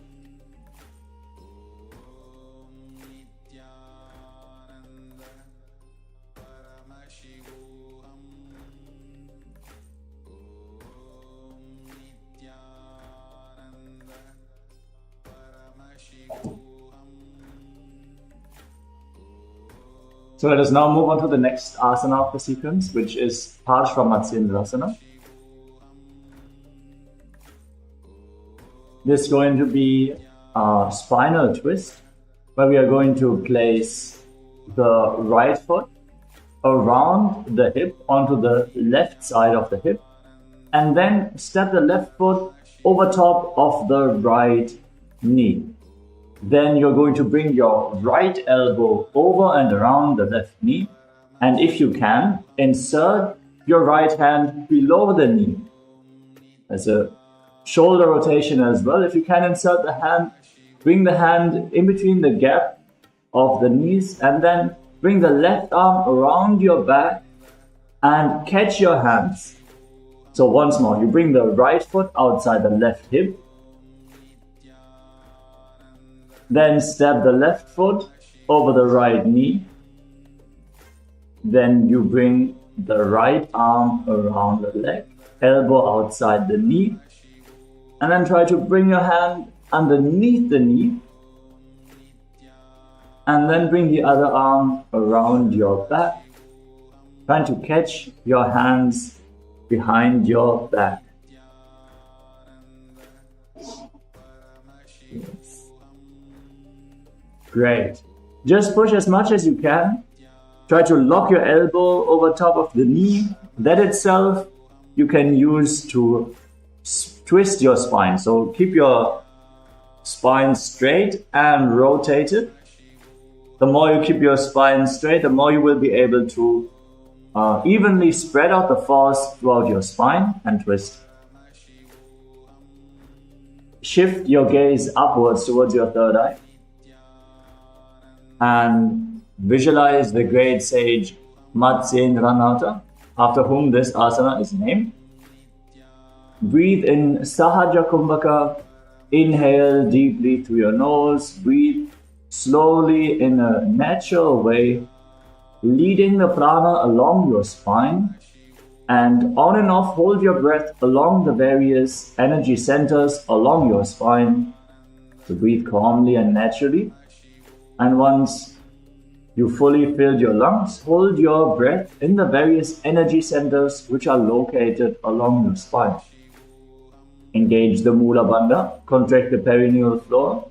So let us now move on to the next asana of the sequence, which is Parshva-Matsyendrasana. This is going to be a spinal twist, where we are going to place the right foot around the hip onto the left side of the hip, and then step the left foot over top of the right knee. Then you're going to bring your right elbow over and around the left knee, and if you can, insert your right hand below the knee. As a shoulder rotation as well. If you can, insert the hand, bring the hand in between the gap of the knees, and then bring the left arm around your back and catch your hands. So once more, you bring the right foot outside the left hip, then step the left foot over the right knee. Then you bring the right arm around the leg, elbow outside the knee, and then try to bring your hand underneath the knee, and then bring the other arm around your back, trying to catch your hands behind your back. Yes. Great. Just push as much as you can. Try to lock your elbow over top of the knee. That itself you can use to twist your spine. So keep your spine straight and rotate it. The more you keep your spine straight, the more you will be able to evenly spread out the force throughout your spine and twist. Shift your gaze upwards towards your third eye and visualize the great sage Matsyendranath, after whom this asana is named. Breathe in Sahaja Kumbhaka. Inhale deeply through your nose. Breathe slowly in a natural way, leading the prana along your spine. And on and off, hold your breath along the various energy centers along your spine. So breathe calmly and naturally. And once you fully filled your lungs, hold your breath in the various energy centers which are located along your spine. Engage the Mula Bandha, contract the perineal floor.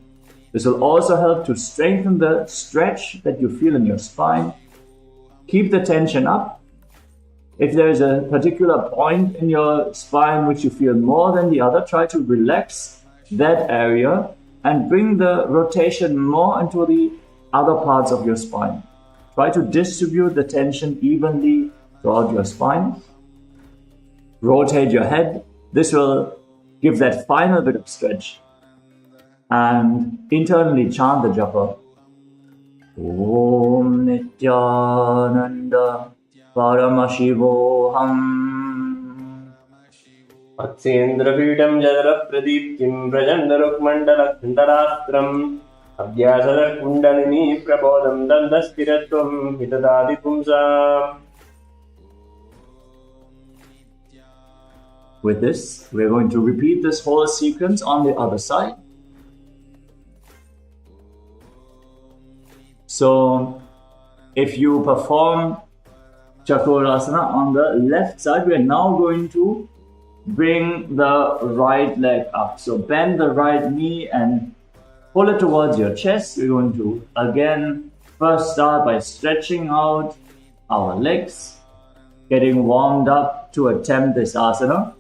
This will also help to strengthen the stretch that you feel in your spine. Keep the tension up. If there is a particular point in your spine which you feel more than the other, try to relax that area and bring the rotation more into the other parts of your spine. Try to distribute the tension evenly throughout your spine. Rotate your head. This will give that final bit of stretch. And internally chant the japa. Om Nithyananda Paramashivoham. Matsyendrapidam Jadalapradiptim Prajandarukmandalakhandarastram Abhyasadar Kundalini Prabodham Dandastiratvam Hitadadi Pumsam. With this, we're going to repeat this whole sequence on the other side. So, if you perform Chakrasana on the left side, we are now going to bring the right leg up. So, bend the right knee and pull it towards your chest. We're going to again first start by stretching out our legs, getting warmed up to attempt this asana.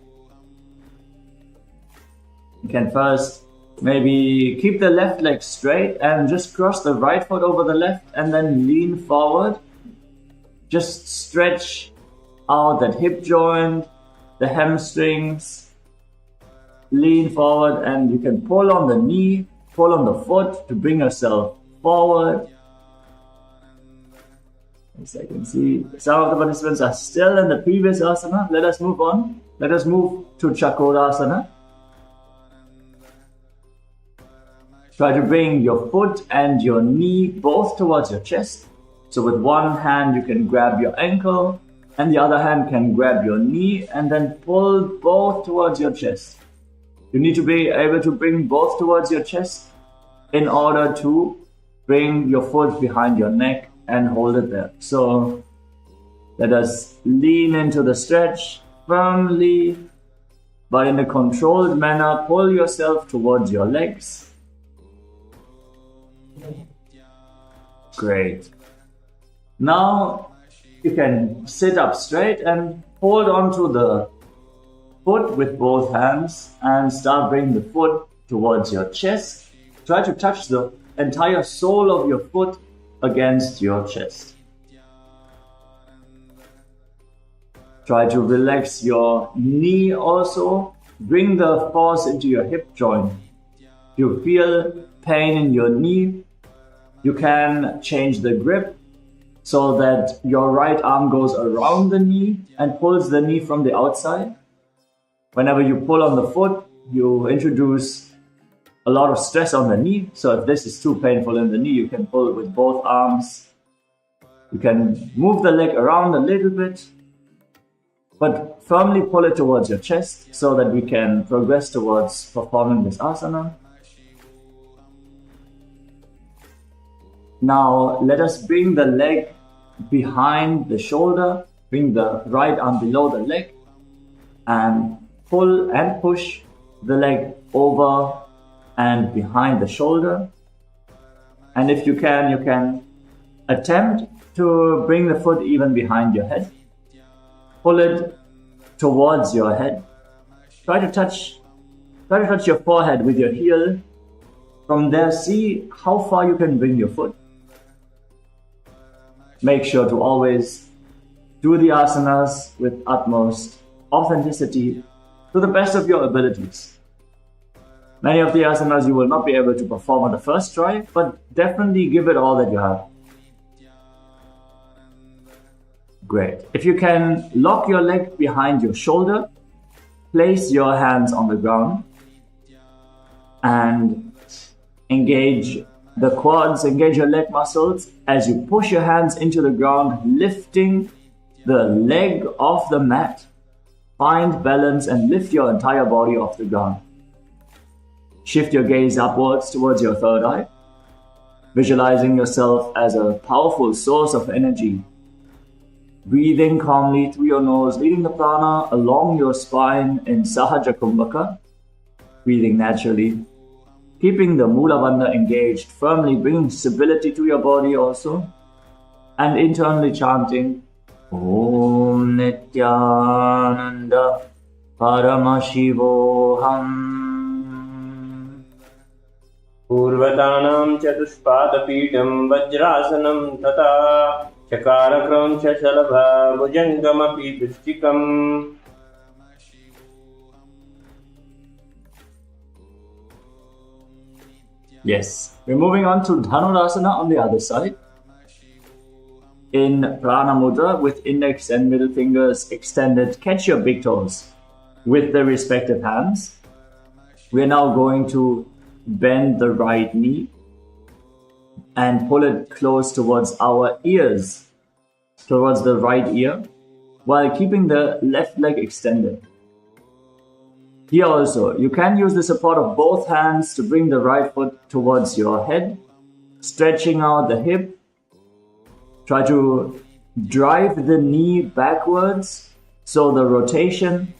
You can first maybe keep the left leg straight and just cross the right foot over the left and then lean forward. Just stretch out that hip joint, the hamstrings. Lean forward and you can pull on the knee, pull on the foot to bring yourself forward. As I can see, some of the participants are still in the previous asana. Let us move on. Let us move to Chakrasana. Try to bring your foot and your knee both towards your chest. So with one hand you can grab your ankle and the other hand can grab your knee and then pull both towards your chest. You need to be able to bring both towards your chest in order to bring your foot behind your neck and hold it there. So let us lean into the stretch firmly, but in a controlled manner. Pull yourself towards your legs. Great. Now you can sit up straight and hold on to the foot with both hands and start bringing the foot towards your chest. Try to touch the entire sole of your foot against your chest. Try to relax your knee also. Bring the force into your hip joint. If you feel pain in your knee, you can change the grip so that your right arm goes around the knee and pulls the knee from the outside. Whenever you pull on the foot, you introduce a lot of stress on the knee. So if this is too painful in the knee, you can pull with both arms. You can move the leg around a little bit, but firmly pull it towards your chest so that we can progress towards performing this asana. Now let us bring the leg behind the shoulder, bring the right arm below the leg and pull and push the leg over and behind the shoulder. And if you can attempt to bring the foot even behind your head. Pull it towards your head. Try to touch your forehead with your heel. From there, see how far you can bring your foot. Make sure to always do the asanas with utmost authenticity to the best of your abilities. Many of the asanas you will not be able to perform on the first try, but definitely give it all that you have. Great. If you can lock your leg behind your shoulder, place your hands on the ground and engage the quads, engage your leg muscles as you push your hands into the ground, lifting the leg off the mat. Find balance and lift your entire body off the ground. Shift your gaze upwards towards your third eye, visualizing yourself as a powerful source of energy. Breathing calmly through your nose, leading the prana along your spine in Sahaja Kumbhaka. Breathing naturally, keeping the Mula Bandha engaged, firmly bringing stability to your body also. And internally chanting, Om Nithyananda Paramashivoham. Purvatanam Chatuspadapidam Vajrasanam Tata Sakala Krama Shalabha Bhujangamapi Pistikam. Yes, we're moving on to Dhanurasana on the other side. In Prana Mudra, with index and middle fingers extended, catch your big toes with the respective hands. We're now going to bend the right knee and pull it close towards our ears, towards the right ear, while keeping the left leg extended. Here also, you can use the support of both hands to bring the right foot towards your head, stretching out the hip. Try to drive the knee backwards so the rotation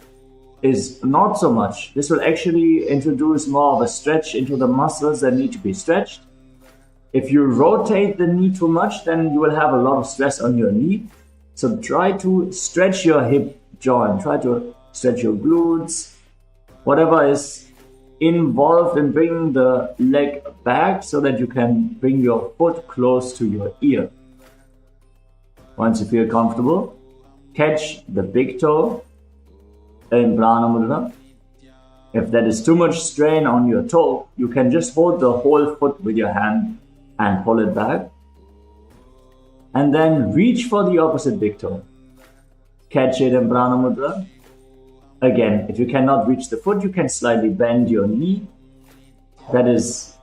is not so much. This will actually introduce more of a stretch into the muscles that need to be stretched. If you rotate the knee too much, then you will have a lot of stress on your knee. So try to stretch your hip joint, try to stretch your glutes, whatever is involved in bringing the leg back so that you can bring your foot close to your ear. Once you feel comfortable, catch the big toe in Prana Mudra. If that is too much strain on your toe, you can just hold the whole foot with your hand and pull it back. And then reach for the opposite big toe. Catch it in Prana Mudra. Again, if you cannot reach the foot, you can slightly bend your knee. That is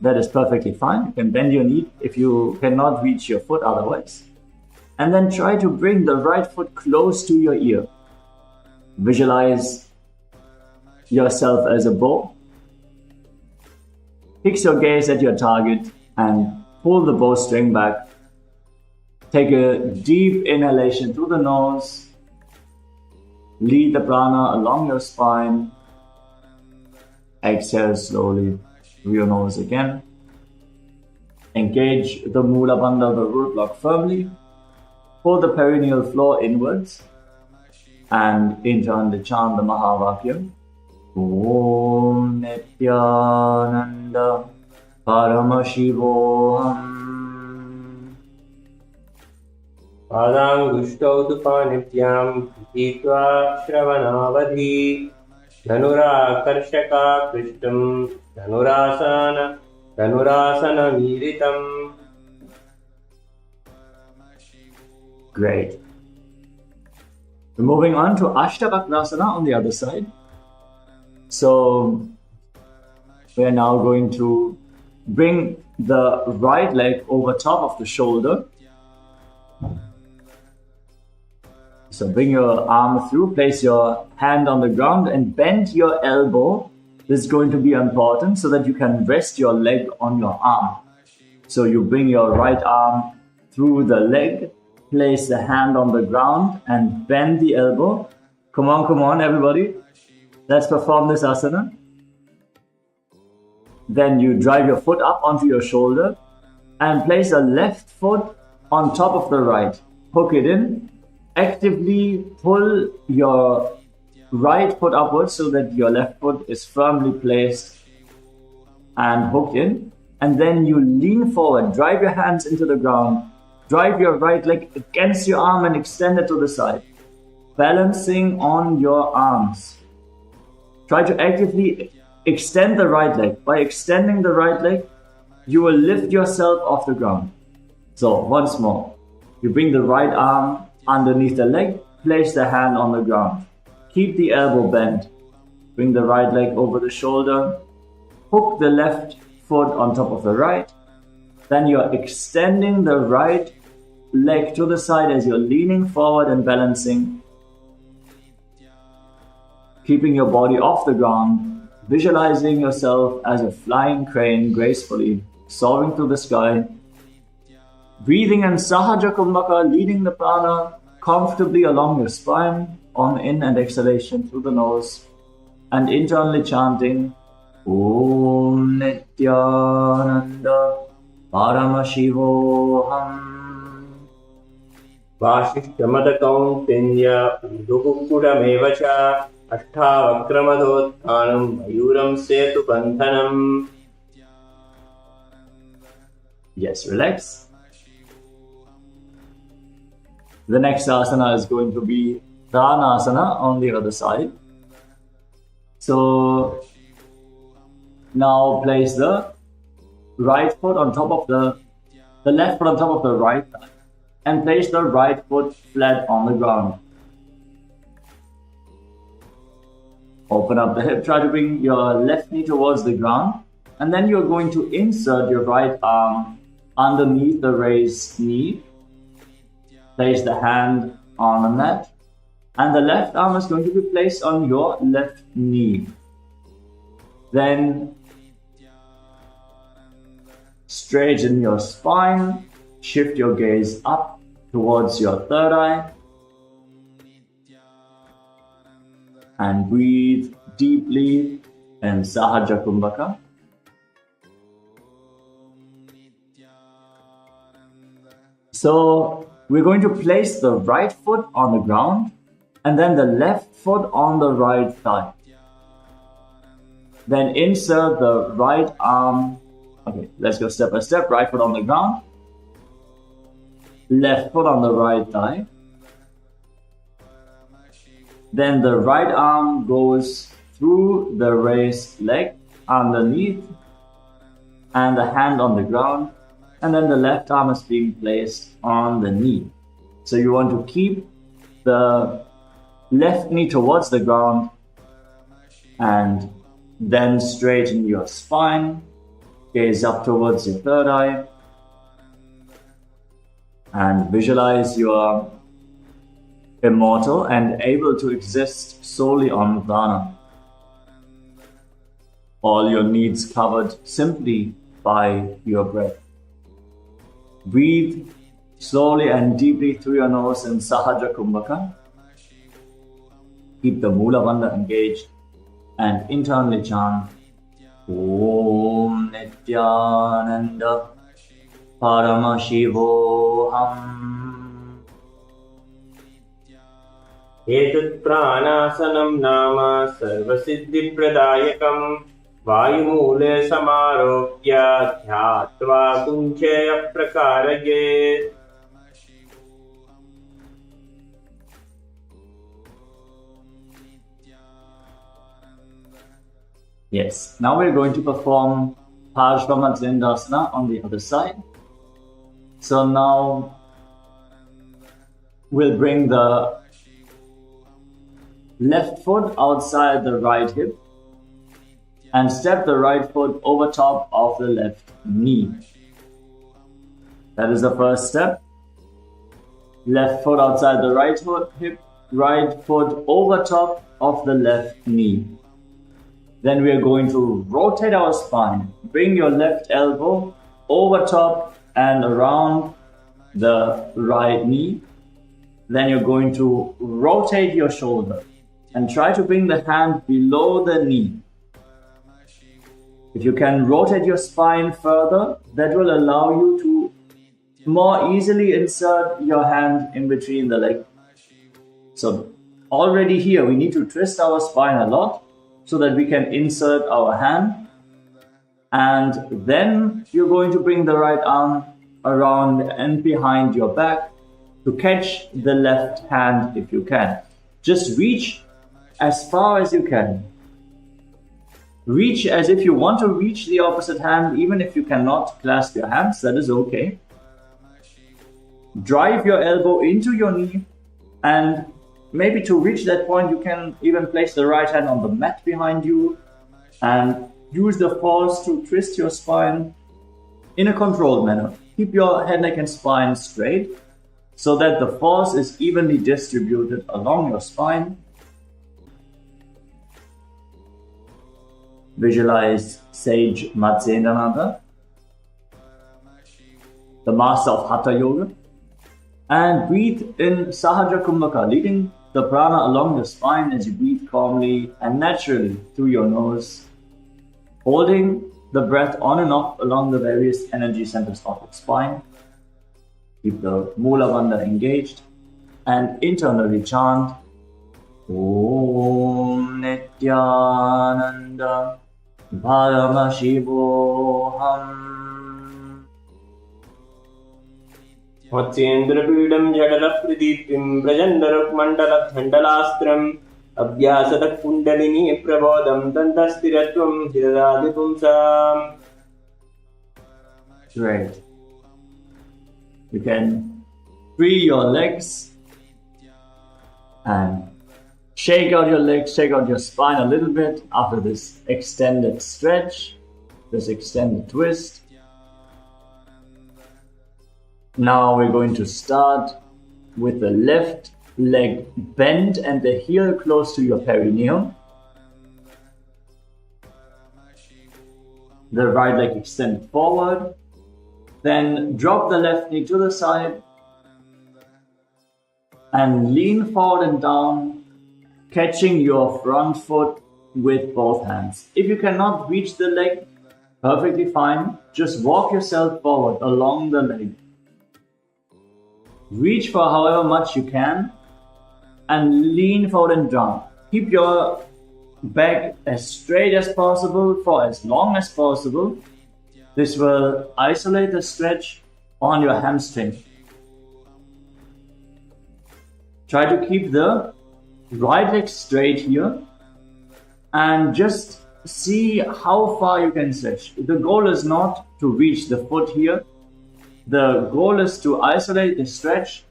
perfectly fine. You can bend your knee if you cannot reach your foot otherwise. And then try to bring the right foot close to your ear. Visualize yourself as a bow. Fix your gaze at your target and pull the bowstring back. Take a deep inhalation through the nose. Lead the prana along your spine. Exhale slowly through your nose again. Engage the Mula Bandha, the root block firmly. Pull the perineal floor inwards. And internally chant the Mahavakya. Om Nithyananda Paramashivoham. Padangushtav Dupanipyam Hitva Shravanavadhi Dhanurakarshaka Krishtam Dhanurasana Miritam. Great. We're moving on to Ashtabhakrasana on the other side. So we are now going to bring the right leg over top of the shoulder. So bring your arm through, place your hand on the ground and bend your elbow. This is going to be important so that you can rest your leg on your arm. So you bring your right arm through the leg, place the hand on the ground and bend the elbow. Come on, everybody. Let's perform this asana. Then you drive your foot up onto your shoulder. and place the left foot on top of the right. Hook it in. Actively pull your right foot upwards so that your left foot is firmly placed and hooked in. And then you lean forward, drive your hands into the ground, drive your right leg against your arm and extend it to the side, balancing on your arms. Try to actively extend the right leg. By extending the right leg, you will lift yourself off the ground. So once more, you bring the right arm underneath the leg, place the hand on the ground. Keep the elbow bent. Bring the right leg over the shoulder. Hook the left foot on top of the right. Then you're extending the right leg to the side as you're leaning forward and balancing. Keeping your body off the ground, visualizing yourself as a flying crane gracefully soaring through the sky. Breathing in Sahaja Kumbhaka, leading the prana comfortably along your spine on in and exhalation through the nose, and internally chanting Om Nithyananda Paramashivoham. Vasishtamadakauntinya Udukukudameva cha Ashtavakramadottanam Mayuram Setu Bandhanam. Yes, relax. The next asana is going to be Dhanasana on the other side. So now place the right foot on top of the left foot on top of the right thigh and place the right foot flat on the ground. Open up the hip, try to bring your left knee towards the ground, and then you're going to insert your right arm underneath the raised knee. Place the hand on the mat, and the left arm is going to be placed on your left knee. Then straighten your spine, shift your gaze up towards your third eye, and breathe deeply in Sahaja Kumbhaka. So we're going to place the right foot on the ground and then the left foot on the right thigh. Then insert the right arm. Okay, let's go step by step. Right foot on the ground, left foot on the right thigh. Then the right arm goes through the raised leg underneath and the hand on the ground. And then the left arm is being placed on the knee. So you want to keep the left knee towards the ground and then straighten your spine, gaze up towards your third eye, and visualize you are immortal and able to exist solely on Dana. All your needs covered simply by your breath. Breathe slowly and deeply through your nose in Sahaja Kumbhaka. Keep the Mula Bandha engaged and internally chant Om Nithyananda Paramashivoham. Etut pranasanam nama sarvasiddhi pradayakam Vayumule samaropya dhyatva kuncheya prakarage. Yes, now we're going to perform Parshvamatsindasana on the other side. So now we'll bring the left foot outside the right hip and step the right foot over top of the left knee. That is the first step. Left foot outside the right hip, right foot over top of the left knee. Then we are going to rotate our spine. Bring your left elbow over top and around the right knee. Then you're going to rotate your shoulder and try to bring the hand below the knee. If you can rotate your spine further, that will allow you to more easily insert your hand in between the leg. So already here we need to twist our spine a lot so that we can insert our hand. And then you're going to bring the right arm around and behind your back to catch the left hand if you can. Just reach as far as you can. Reach as if you want to reach the opposite hand, even if you cannot clasp your hands, that is okay. Drive your elbow into your knee, and maybe to reach that point you can even place the right hand on the mat behind you and use the force to twist your spine in a controlled manner. Keep your head, neck and spine straight so that the force is evenly distributed along your spine. Visualize Sage Nithyananda, the master of Hatha Yoga, and breathe in Sahaja Kumbhaka, leading the prana along the spine as you breathe calmly and naturally through your nose, holding the breath on and off along the various energy centers of the spine. Keep the Mula Bandha engaged and internally chant Om Nithyananda Bharama Shivoham. Vatsyendrapidam Jadalapridipim Brajandarakmandalathandalastram Abhyasatak Kundalini Prabodam Dantastiratvam Hidadipumsam. Great. You can free your legs and shake out your legs, shake out your spine a little bit after this extended stretch, this extended twist. Now we're going to start with the left leg bent and the heel close to your perineum. The right leg extended forward. Then drop the left knee to the side and lean forward and down, catching your front foot with both hands. If you cannot reach the leg, perfectly fine. Just walk yourself forward along the leg. Reach for however much you can and lean forward and down. Keep your back as straight as possible for as long as possible. This will isolate the stretch on your hamstring. Try to keep the right leg straight here and just see how far you can stretch. The goal is not to reach the foot here. The goal is to isolate the stretch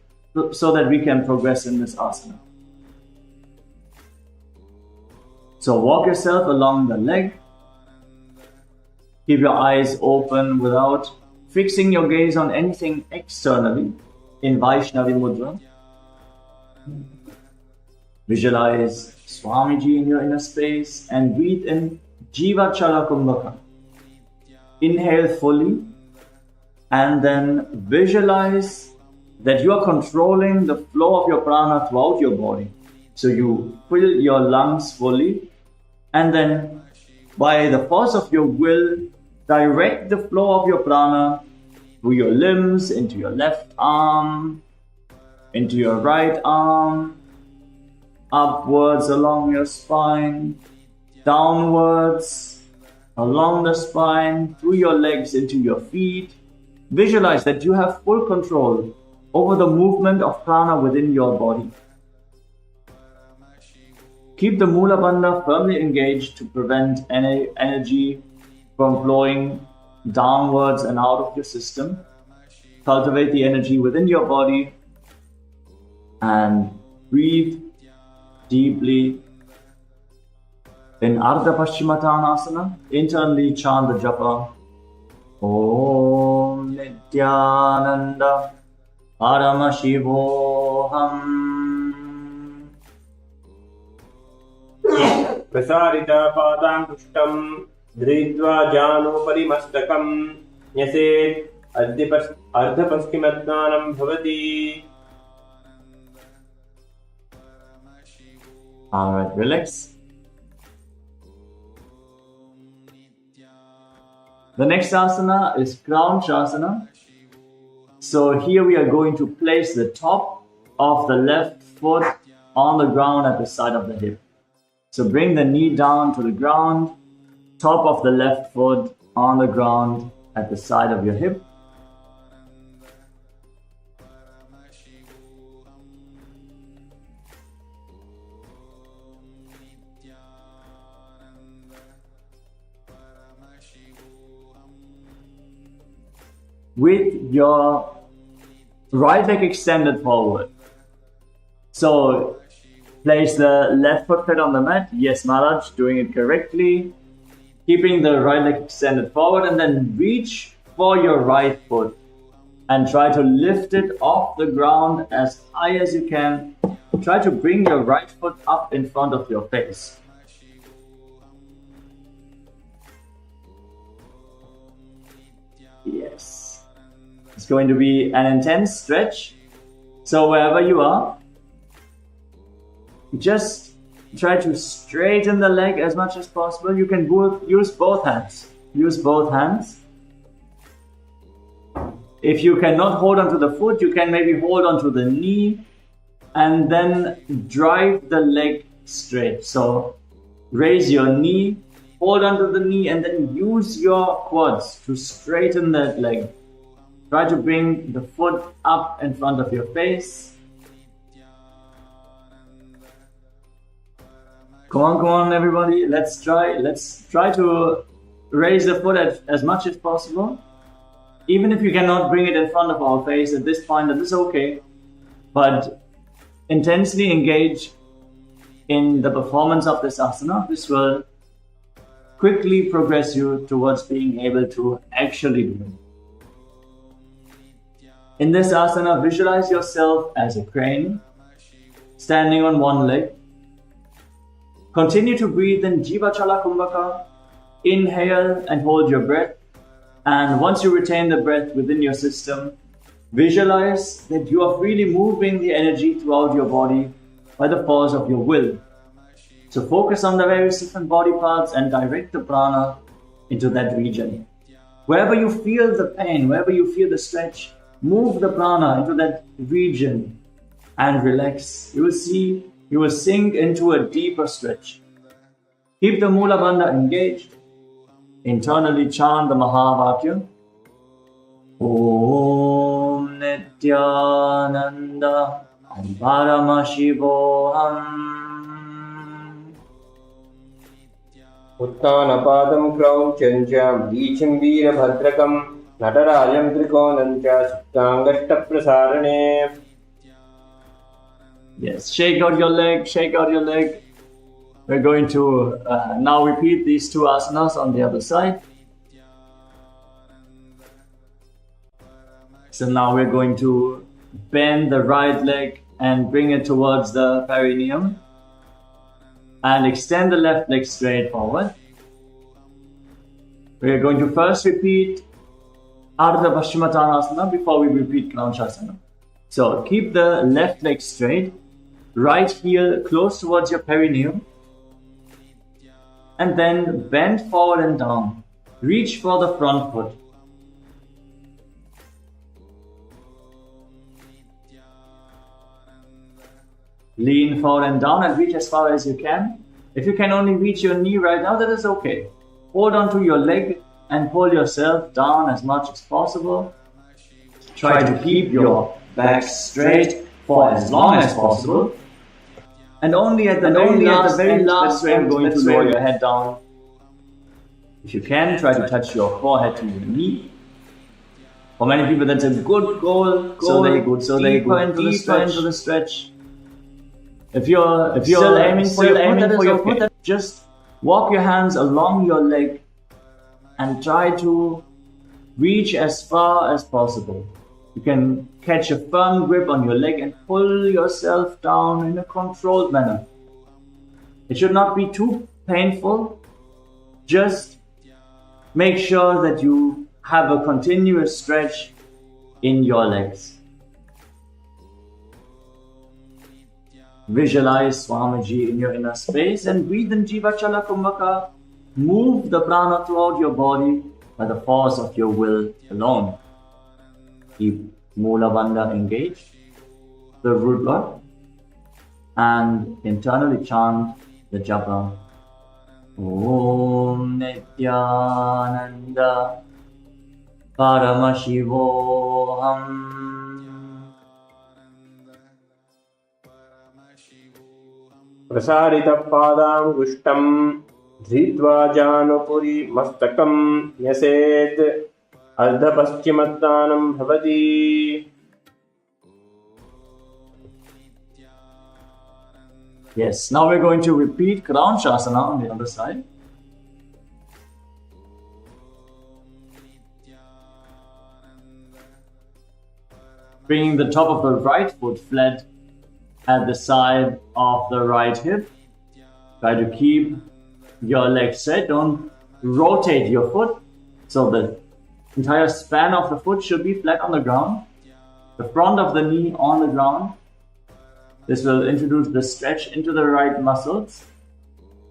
so that we can progress in this asana. So walk yourself along the leg. Keep your eyes open without fixing your gaze on anything externally in Vaishnavi Mudra. Visualize Swamiji in your inner space and breathe in Jiva Chala Kumbhaka. Inhale fully and then visualize that you are controlling the flow of your prana throughout your body. So you fill your lungs fully and then by the force of your will, direct the flow of your prana through your limbs, into your left arm, into your right arm, upwards along your spine, downwards along the spine, through your legs into your feet. Visualize that you have full control over the movement of prana within your body. Keep the Mula Bandha firmly engaged to prevent any energy from flowing downwards and out of your system. Cultivate the energy within your body and breathe deeply. In Ardha Paschimottanasana, internally chant the japa Om Nithyananda Parama Shivoham. Prasarita Padankushtam Dhridva Janopari Mastakam Nyaset Ardha Paschimottanam Bhavati. Alright, relax. The next asana is Crown Shasana. So here we are going to place the top of the left foot on the ground at the side of the hip. So bring the knee down to the ground, top of the left foot on the ground at the side of your hip. With your right leg extended forward. So place the left foot flat on the mat. Yes, Maharaj, doing it correctly. Keeping the right leg extended forward, and then reach for your right foot and try to lift it off the ground as high as you can. Try to bring your right foot up in front of your face. Yes. It's going to be an intense stretch. So wherever you are, just try to straighten the leg as much as possible. You can use both hands. Use both hands. If you cannot hold onto the foot, you can maybe hold onto the knee and then drive the leg straight. So raise your knee, hold onto the knee, and then use your quads to straighten that leg. Try to bring the foot up in front of your face. Come on, everybody. Let's try to raise the foot as much as possible. Even if you cannot bring it in front of our face at this point, that is okay. But intensely engage in the performance of this asana. This will quickly progress you towards being able to actually do it. In this asana, visualize yourself as a crane, standing on one leg. Continue to breathe in Jivachala Kumbhaka. Inhale and hold your breath. And once you retain the breath within your system, visualize that you are freely moving the energy throughout your body by the force of your will. So focus on the various different body parts and direct the prana into that region. Wherever you feel the pain, wherever you feel the stretch, move the prana into that region and relax. You will see, you will sink into a deeper stretch. Keep the Mula Bandha engaged. Internally chant the Mahavakya. Om Nithyananda Paramashivoham. Uttanapadam Krauchancha Bleachim Veerabhadrakam Natarayam Trikonancha Suttangashta Prasarane. Yes, shake out your leg, shake out your leg. We're going to now repeat these two asanas on the other side. So now we're going to bend the right leg and bring it towards the perineum. And extend the left leg straight forward. We're going to first repeat Ardha Paschimottanasana before we repeat Kranchasana. So keep the left leg straight, right heel close towards your perineum, and then bend forward and down. Reach for the front foot. Lean forward and down and reach as far as you can. If you can only reach your knee right now, that is okay. Hold on to your leg and pull yourself down as much as possible. Try to keep your back straight for as long as possible. And only at the very last way, I'm going to lower your head down. If you can, try to touch your forehead to your knee. For many people, that's a good goal. So they go deeper into the stretch. If you're still aiming for your foot, just walk your hands along your leg and try to reach as far as possible. You can catch a firm grip on your leg and pull yourself down in a controlled manner. It should not be too painful. Just make sure that you have a continuous stretch in your legs. Visualize Swamiji in your inner space and breathe in Jivachala Kumbhaka. Move the prana throughout your body by the force of your will alone. Keep Moola Bandha engaged, the root lock, and internally chant the japa. Om Nithyananda Paramashivoham. प्रसारितपादाङ्गुष्ठं धृत्वा जानुपुरी मस्तकं न्यसेत् अर्धपश्चिमत्तानं भवति. Yes, now we're going to repeat Crown Shasana on the other side. Bringing the top of the right foot flat at the side of the right hip. Try to keep your legs straight. Don't rotate your foot. So the entire span of the foot should be flat on the ground. The front of the knee on the ground. This will introduce the stretch into the right muscles.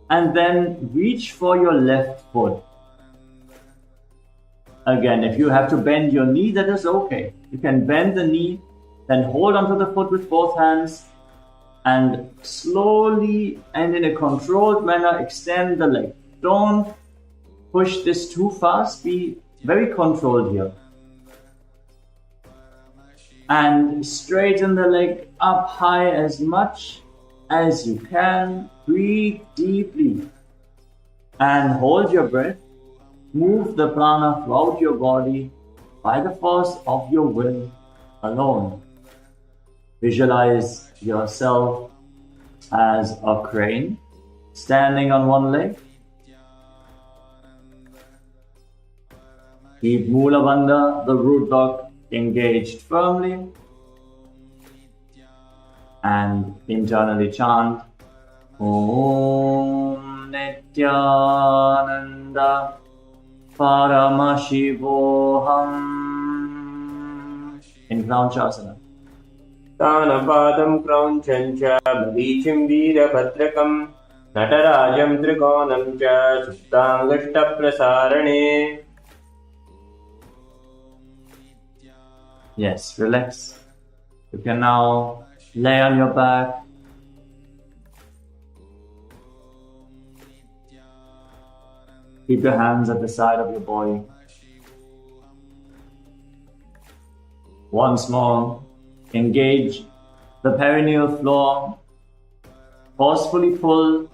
And then reach for your left foot. Again, if you have to bend your knee, that is okay. You can bend the knee, then hold onto the foot with both hands, and slowly and in a controlled manner extend the leg. Don't push this too fast. Be very controlled here. And straighten the leg up high as much as you can. Breathe deeply and hold your breath. Move the prana throughout your body by the force of your will alone. Visualize yourself as a crane standing on one leg. Keep Moola Bandha, the root lock, engaged firmly. And internally chant Om Nithyananda Paramashivoham in Crown Shasana. तानपादं क्रौञ्चं च मरीचिं वीरभद्रकं नटराजं त्रिकोणं च सुप्ताङ्गष्टप्रसारणे. Yes, relax. You can now lay on your back. Keep your hands at the side of your body. Once more, engage the perineal floor. Forcefully pull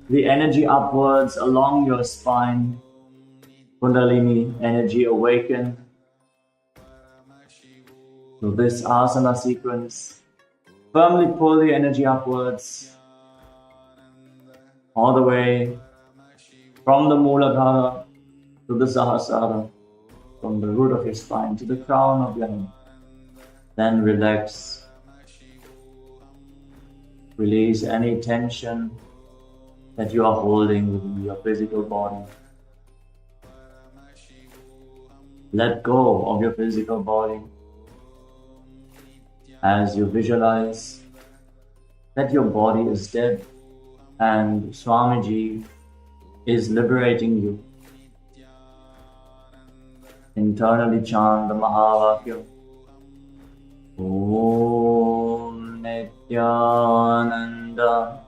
the energy upwards along your spine. Kundalini energy awaken. So this asana sequence, firmly pull the energy upwards, all the way from the Mooladhara to the Sahasrara, from the root of your spine to the crown of your head. Then relax. Release any tension that you are holding within your physical body. Let go of your physical body as you visualize that your body is dead and Swamiji is liberating you. Internally chant the Mahavakya. Om Nithyananda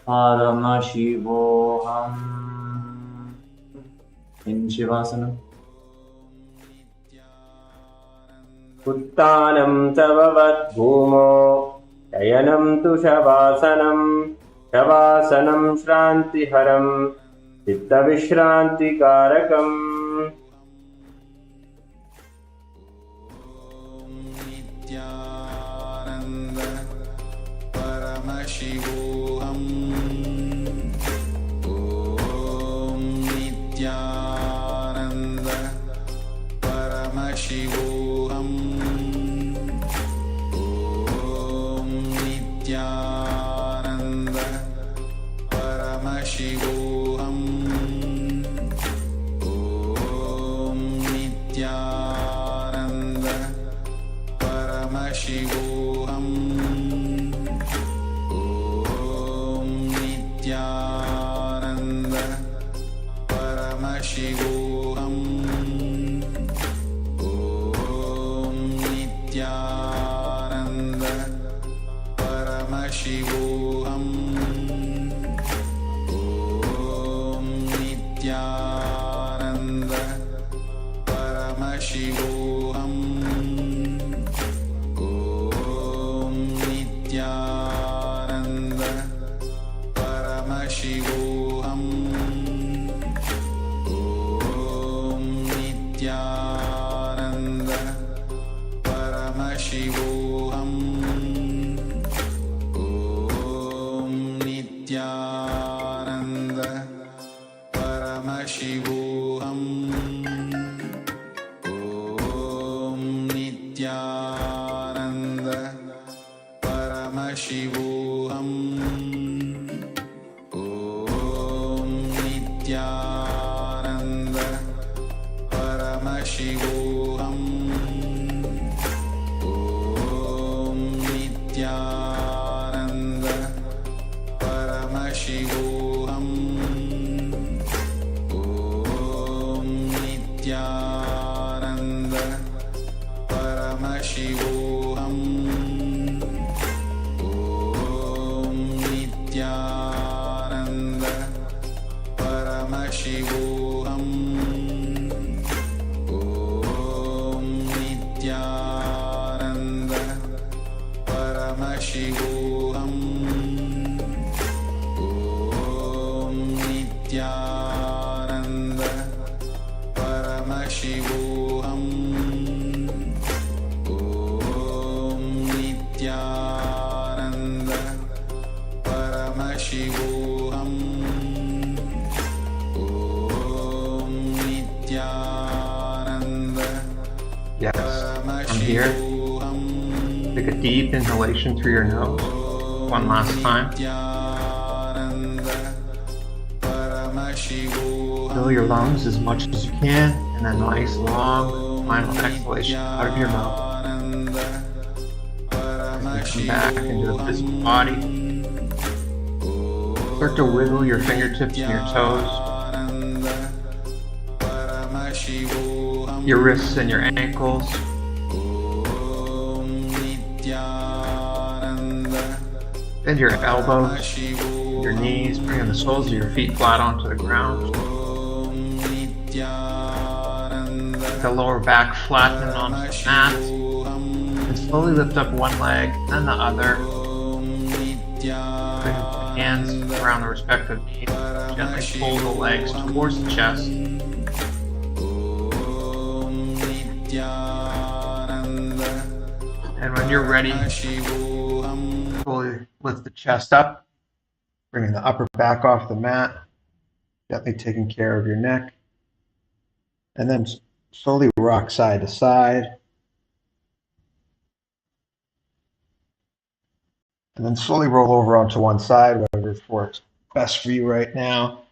Paramashivoham in Shivasana. उत्तानं तववत् भूमो शयनं तु शवासनं शवासनं श्रान्तिहरं चित्तविश्रान्तिकारकम्. नित्यानन्द परमशिवोऽहम् ॐ नित्यानन्द परमशिवोऽहम् ॐ नित्यानन्द परमशिवोऽहम् ॐ नित्यानन्द परमशिवोऽहम् ॐ नित्यानन्द परमशिवोऽहम् ॐ Paramashivoham. Om Nithyananda Paramashivoham. Om Nithyananda Paramashivoham. Om Nithyananda Paramashivoham. Om Nithyananda Paramashivoham. Om Nithyananda Paramashivoham. Om Nithyananda Paramashivoham. Om Nithyananda Paramashivoham. Om Nithyananda Paramashivoham. Om Nithyananda Paramashivoham. Om Nithyananda Paramashivoham. Om Nithyananda Paramashivoham. Om Nithyananda Yes, from here, take a deep inhalation through your nose. One last time. Fill your lungs as much as you can, and then nice long final exhalation out of your mouth. As you come back into the physical body, start to wiggle your fingertips and your toes, your wrists and your ankles. Bend your elbows, your knees, bringing the soles of your feet flat onto the ground. The lower back flattening onto the mat. And slowly lift up one leg and the other. Bring the hands around the respective knees. Gently pull the legs towards the chest. And when you're ready, slowly lift the chest up, bringing the upper back off the mat, gently taking care of your neck, and then slowly rock side to side, and then slowly roll over onto one side, whatever works best for you right now.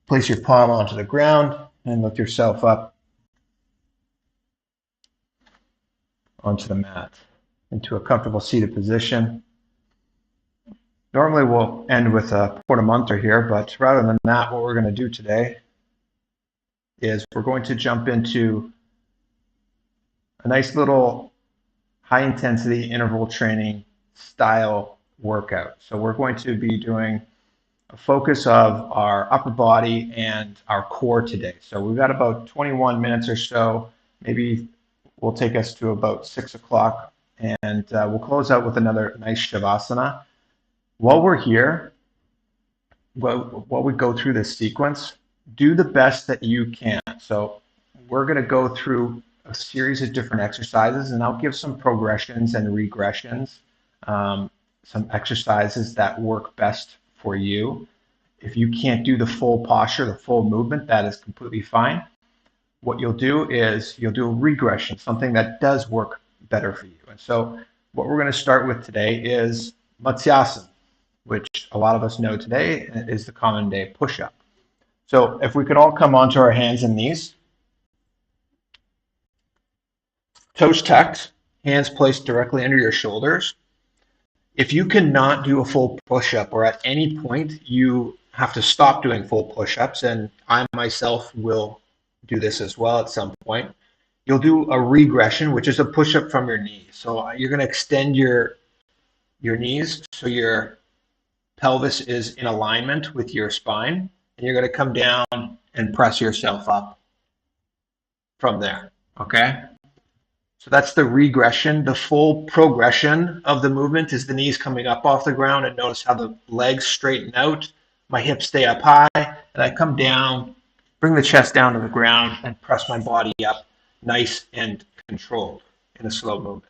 Place your palm onto the ground and lift yourself up onto the mat into a comfortable seated position. Normally we'll end with a Porta Mantra here, but rather than that, what we're going to do today is we're going to jump into a nice little high intensity interval training style workout. So we're going to be doing a focus of our upper body and our core today. So we've got about 21 minutes or so, maybe will take us to about 6 o'clock, and we'll close out with another nice Shavasana. While we're here, while we go through this sequence, do the best that you can. So we're going to go through a series of different exercises, and I'll give some progressions and regressions, some exercises that work best for you. If you can't do the full posture, the full movement, that is completely fine. What you'll do is you'll do a regression, something that does work better for you. And so what we're going to start with today is Matsyasana, which a lot of us know today is the common day push-up. So if we could all come onto our hands and knees, toes tucked, hands placed directly under your shoulders. If you cannot do a full push-up, or at any point you have to stop doing full push-ups, and I myself will do this as well at some point, you'll do a regression, which is a push-up from your knees. So you're going to extend your knees so your pelvis is in alignment with your spine, and you're going to come down and press yourself up from there. Okay? So that's the regression. The full progression of the movement is the knees coming up off the ground, and notice how the legs straighten out. My hips stay up high, and I come down, bring the chest down to the ground, and press my body up nice and controlled in a slow movement.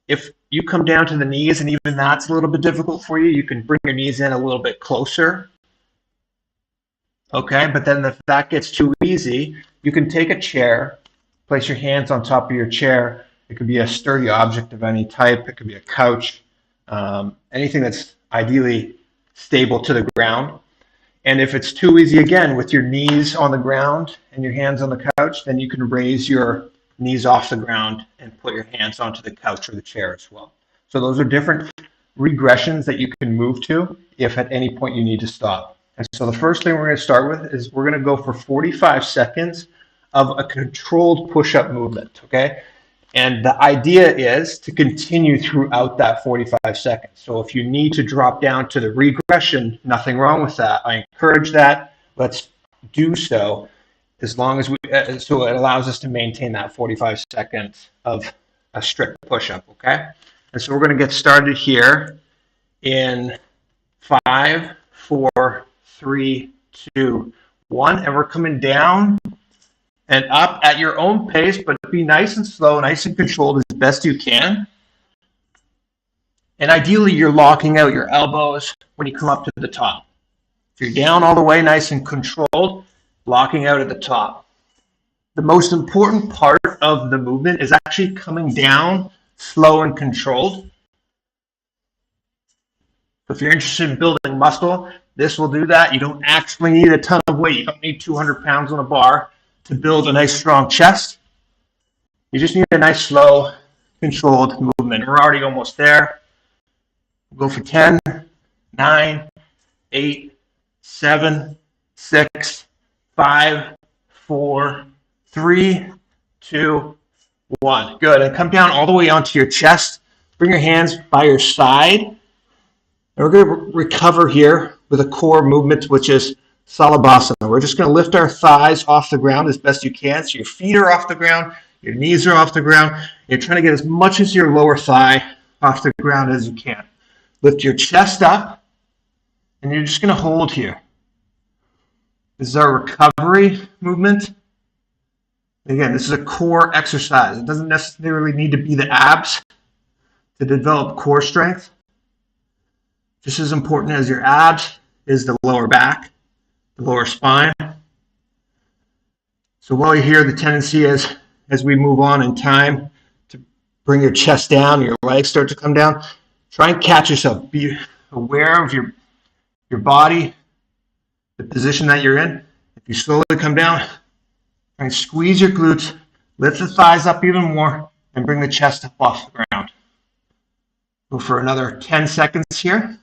If you come down to the knees, and even that's a little bit difficult for you, you can bring your knees in a little bit closer. Okay, but then if that gets too easy, you can take a chair, place your hands on top of your chair. It could be a sturdy object of any type. It could be a couch, anything that's ideally stable to the ground. And if it's too easy, again, with your knees on the ground and your hands on the couch, then you can raise your knees off the ground and put your hands onto the couch or the chair as well. So those are different regressions that you can move to if at any point you need to stop. And so the first thing we're going to start with is we're going to go for 45 seconds of a controlled push-up movement, okay? And the idea is to continue throughout that 45 seconds. So if you need to drop down to the regression, nothing wrong with that. I encourage that. Let's do so as long as so it allows us to maintain that 45 seconds of a strict push-up, okay? And so we're going to get started here in 5, 4, 3, 2, 1, and we're coming down and up at your own pace, but be nice and slow, nice and controlled as best you can. And ideally, you're locking out your elbows when you come up to the top. If you're down all the way, nice and controlled, locking out at the top. The most important part of the movement is actually coming down slow and controlled. If you're interested in building muscle, this will do that. You don't actually need a ton of weight. You don't need 200 pounds on a bar to build a nice strong chest. You just need a nice slow controlled movement. We're already almost there. We'll go for 10, 9, 8, 7, 6, 5, 4, 3, 2, 1. Good. And come down all the way onto your chest. Bring your hands by your side. And we're going to recover here with a core movement, which is Salabhasana. We're just going to lift our thighs off the ground as best you can. So your feet are off the ground, your knees are off the ground. You're trying to get as much as your lower thigh off the ground as you can. Lift your chest up, and you're just going to hold here. This is our recovery movement. Again, this is a core exercise. It doesn't necessarily need to be the abs to develop core strength. Just as important as your abs is the lower back, the lower spine. So while you're here, the tendency is, as we move on in time, to bring your chest down, your legs start to come down. Try and catch yourself. Be aware of your body, the position that you're in. If you slowly come down, try and squeeze your glutes, lift the thighs up even more, and bring the chest up off the ground. Go for another 10 seconds here.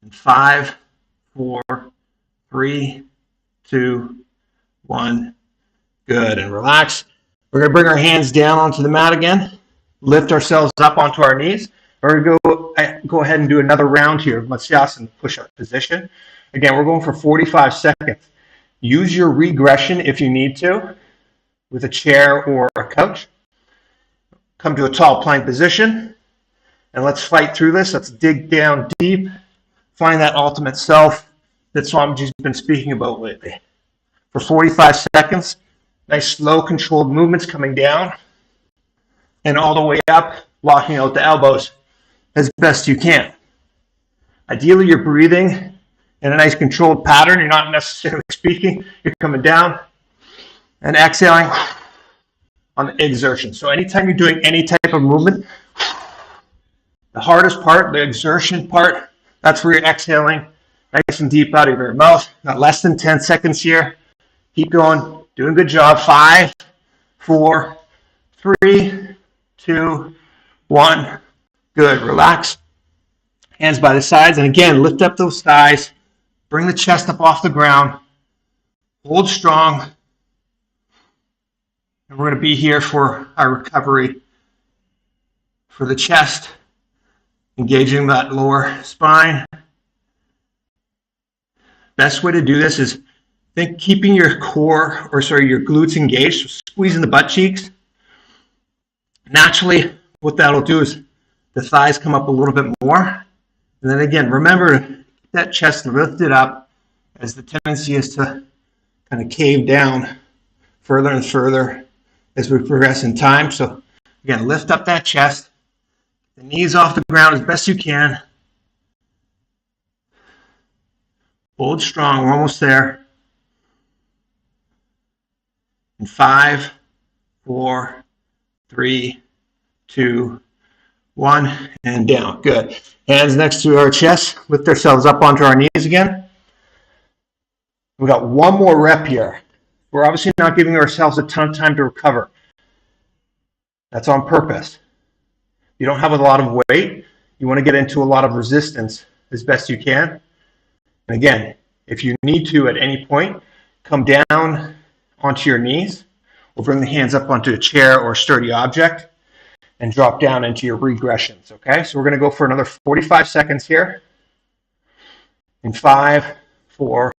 And 5, 4, 3, 2, 1. Good. And relax. We're going to bring our hands down onto the mat again. Lift ourselves up onto our knees. We're going to go ahead and do another round here of Matsyasana push-up position. Again, we're going for 45 seconds. Use your regression if you need to with a chair or a couch. Come to a tall plank position. And let's fight through this. Let's dig down deep. Find that ultimate self that Swamiji's been speaking about lately. For 45 seconds, nice slow controlled movements coming down and all the way up, locking out the elbows as best you can. Ideally, you're breathing in a nice controlled pattern. You're not necessarily speaking. You're coming down and exhaling on the exertion. So anytime you're doing any type of movement, the hardest part, the exertion part, that's where you're exhaling nice and deep out of your mouth. Got less than 10 seconds here. Keep going. Doing a good job. 5, 4, 3, 2, 1. Good. Relax. Hands by the sides. And again, lift up those thighs. Bring the chest up off the ground. Hold strong. And we're going to be here for our recovery for the chest. Engaging that lower spine. Best way to do this is Think keeping your core, or sorry, your glutes engaged, so squeezing the butt cheeks. Naturally, what that'll do is the thighs come up a little bit more. And then again, remember that chest lifted up, as the tendency is to kind of cave down further and further as we progress in time. So again, lift up that chest, the knees off the ground as best you can. Hold strong, we're almost there. In 5, 4, 3, 2, 1, and down. Good. Hands next to our chest. Lift ourselves up onto our knees again. We got one more rep here. We're obviously not giving ourselves a ton of time to recover. That's on purpose. You don't have a lot of weight. You want to get into a lot of resistance as best you can. And again, if you need to at any point, come down onto your knees, or bring the hands up onto a chair or a sturdy object and drop down into your regressions, okay? So we're gonna go for another 45 seconds here. In 5, 4,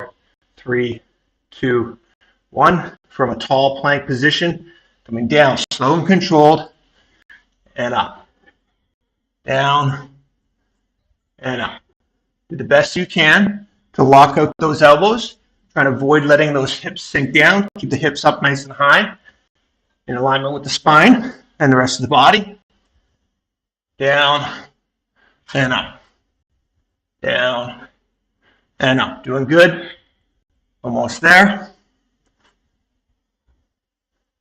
3, 2, 1. From a tall plank position, coming down, slow and controlled, and up. Down, and up. Do the best you can to lock out those elbows. Try to avoid letting those hips sink down. Keep the hips up nice and high, in alignment with the spine and the rest of the body. Down and up. Down and up. Doing good. Almost there.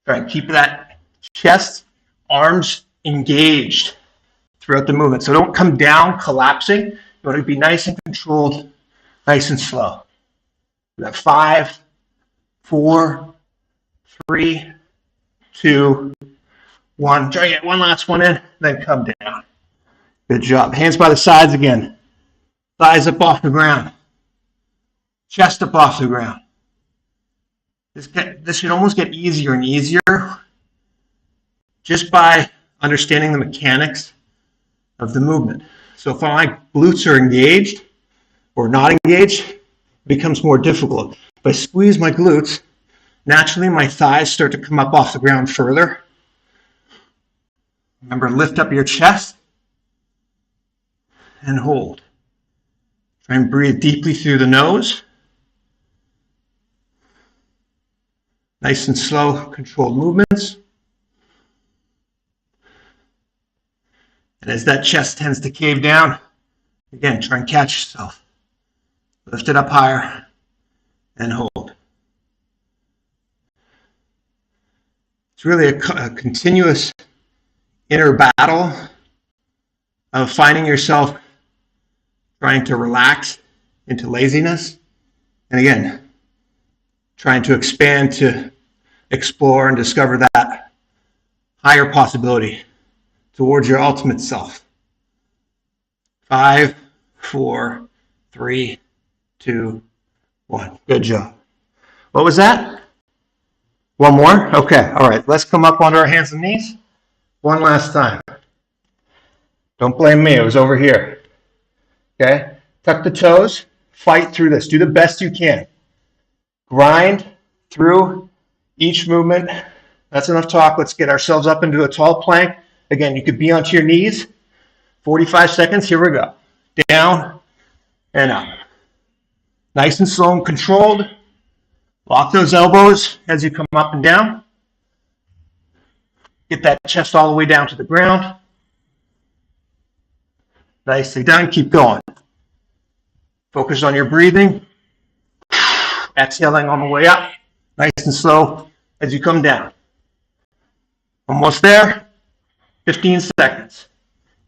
Try and keep that chest, arms engaged throughout the movement. So don't come down collapsing. You want to be nice and controlled, nice and slow. We got 5, 4, 3, 2, 1. Try to get one last one in, then come down. Good job. Hands by the sides again. Thighs up off the ground. Chest up off the ground. This should almost get easier and easier just by understanding the mechanics of the movement. So if my glutes are engaged or not engaged, it becomes more difficult. If I squeeze my glutes, naturally my thighs start to come up off the ground further. Remember, lift up your chest and hold. Try and breathe deeply through the nose. Nice and slow, controlled movements. And as that chest tends to cave down, again, try and catch yourself. Lift it up higher and hold. It's really a continuous inner battle of finding yourself trying to relax into laziness. And again, trying to expand to explore and discover that higher possibility towards your ultimate self. 5, 4, 3, 2, 1. Good job. What was that? One more? Okay. All right. Let's come up onto our hands and knees. One last time. Don't blame me. It was over here. Okay? Tuck the toes. Fight through this. Do the best you can. Grind through each movement. That's enough talk. Let's get ourselves up into a tall plank. Again, you could be onto your knees. 45 seconds. Here we go. Down and up. Nice and slow and controlled. Lock those elbows as you come up and down. Get that chest all the way down to the ground. Nicely done. Keep going. Focus on your breathing. Exhaling on the way up. Nice and slow as you come down. Almost there. 15 seconds.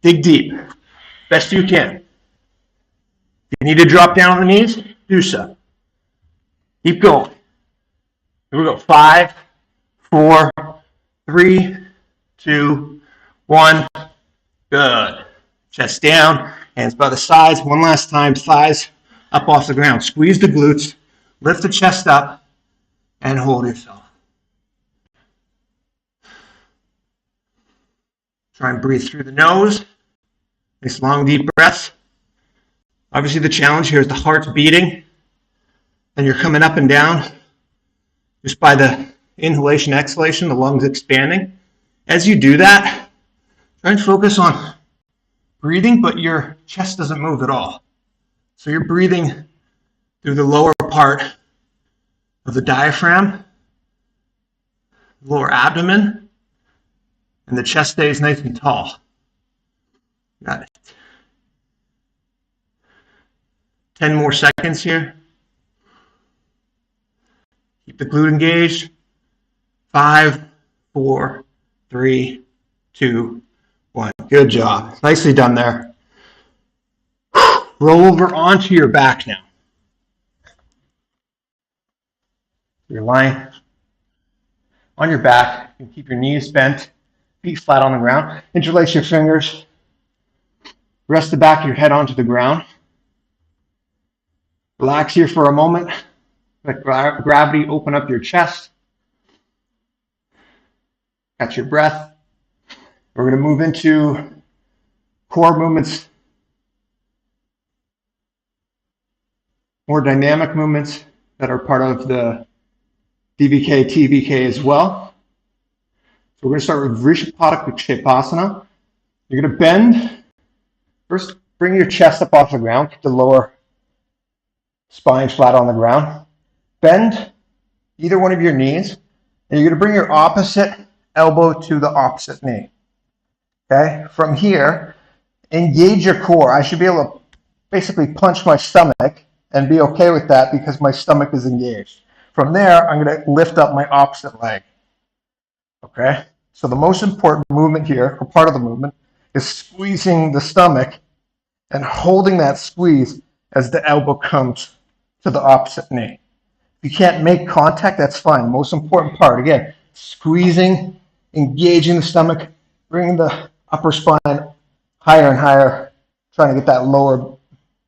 Dig deep. Best you can. If you need to drop down on the knees, do so. Keep going. Here we go. 5, 4, 3, 2, 1. Good. Chest down. Hands by the sides. One last time. Thighs up off the ground. Squeeze the glutes. Lift the chest up. And hold yourself. Try and breathe through the nose. Nice long deep breaths. Obviously the challenge here is the heart's beating and you're coming up and down just by the inhalation, exhalation, the lungs expanding. As you do that, try and focus on breathing, but your chest doesn't move at all. So you're breathing through the lower part of the diaphragm, lower abdomen, and the chest stays nice and tall. Got it. 10 more seconds here. Keep the glute engaged. 5, 4, 3, 2, 1. Good job. Nicely done there. Roll over onto your back now. You're lying on your back. You can keep your knees bent, feet flat on the ground. Interlace your fingers. Rest the back of your head onto the ground. Relax here for a moment. Let gravity open up your chest. Catch your breath. We're going to move into core movements, more dynamic movements that are part of the DBK, TBK as well. So we're going to start with Vrishapadakshaposana. You're going to bend. First, bring your chest up off the ground. Keep the lower spine flat on the ground. Bend either one of your knees, and you're going to bring your opposite elbow to the opposite knee. Okay? From here, engage your core. I should be able to basically punch my stomach and be okay with that because my stomach is engaged. From there, I'm going to lift up my opposite leg. Okay? So the most important movement here, or part of the movement, is squeezing the stomach and holding that squeeze as the elbow comes to the opposite knee. If you can't make contact, that's fine. The most important part, again, squeezing, engaging the stomach, bringing the upper spine higher and higher, trying to get that lower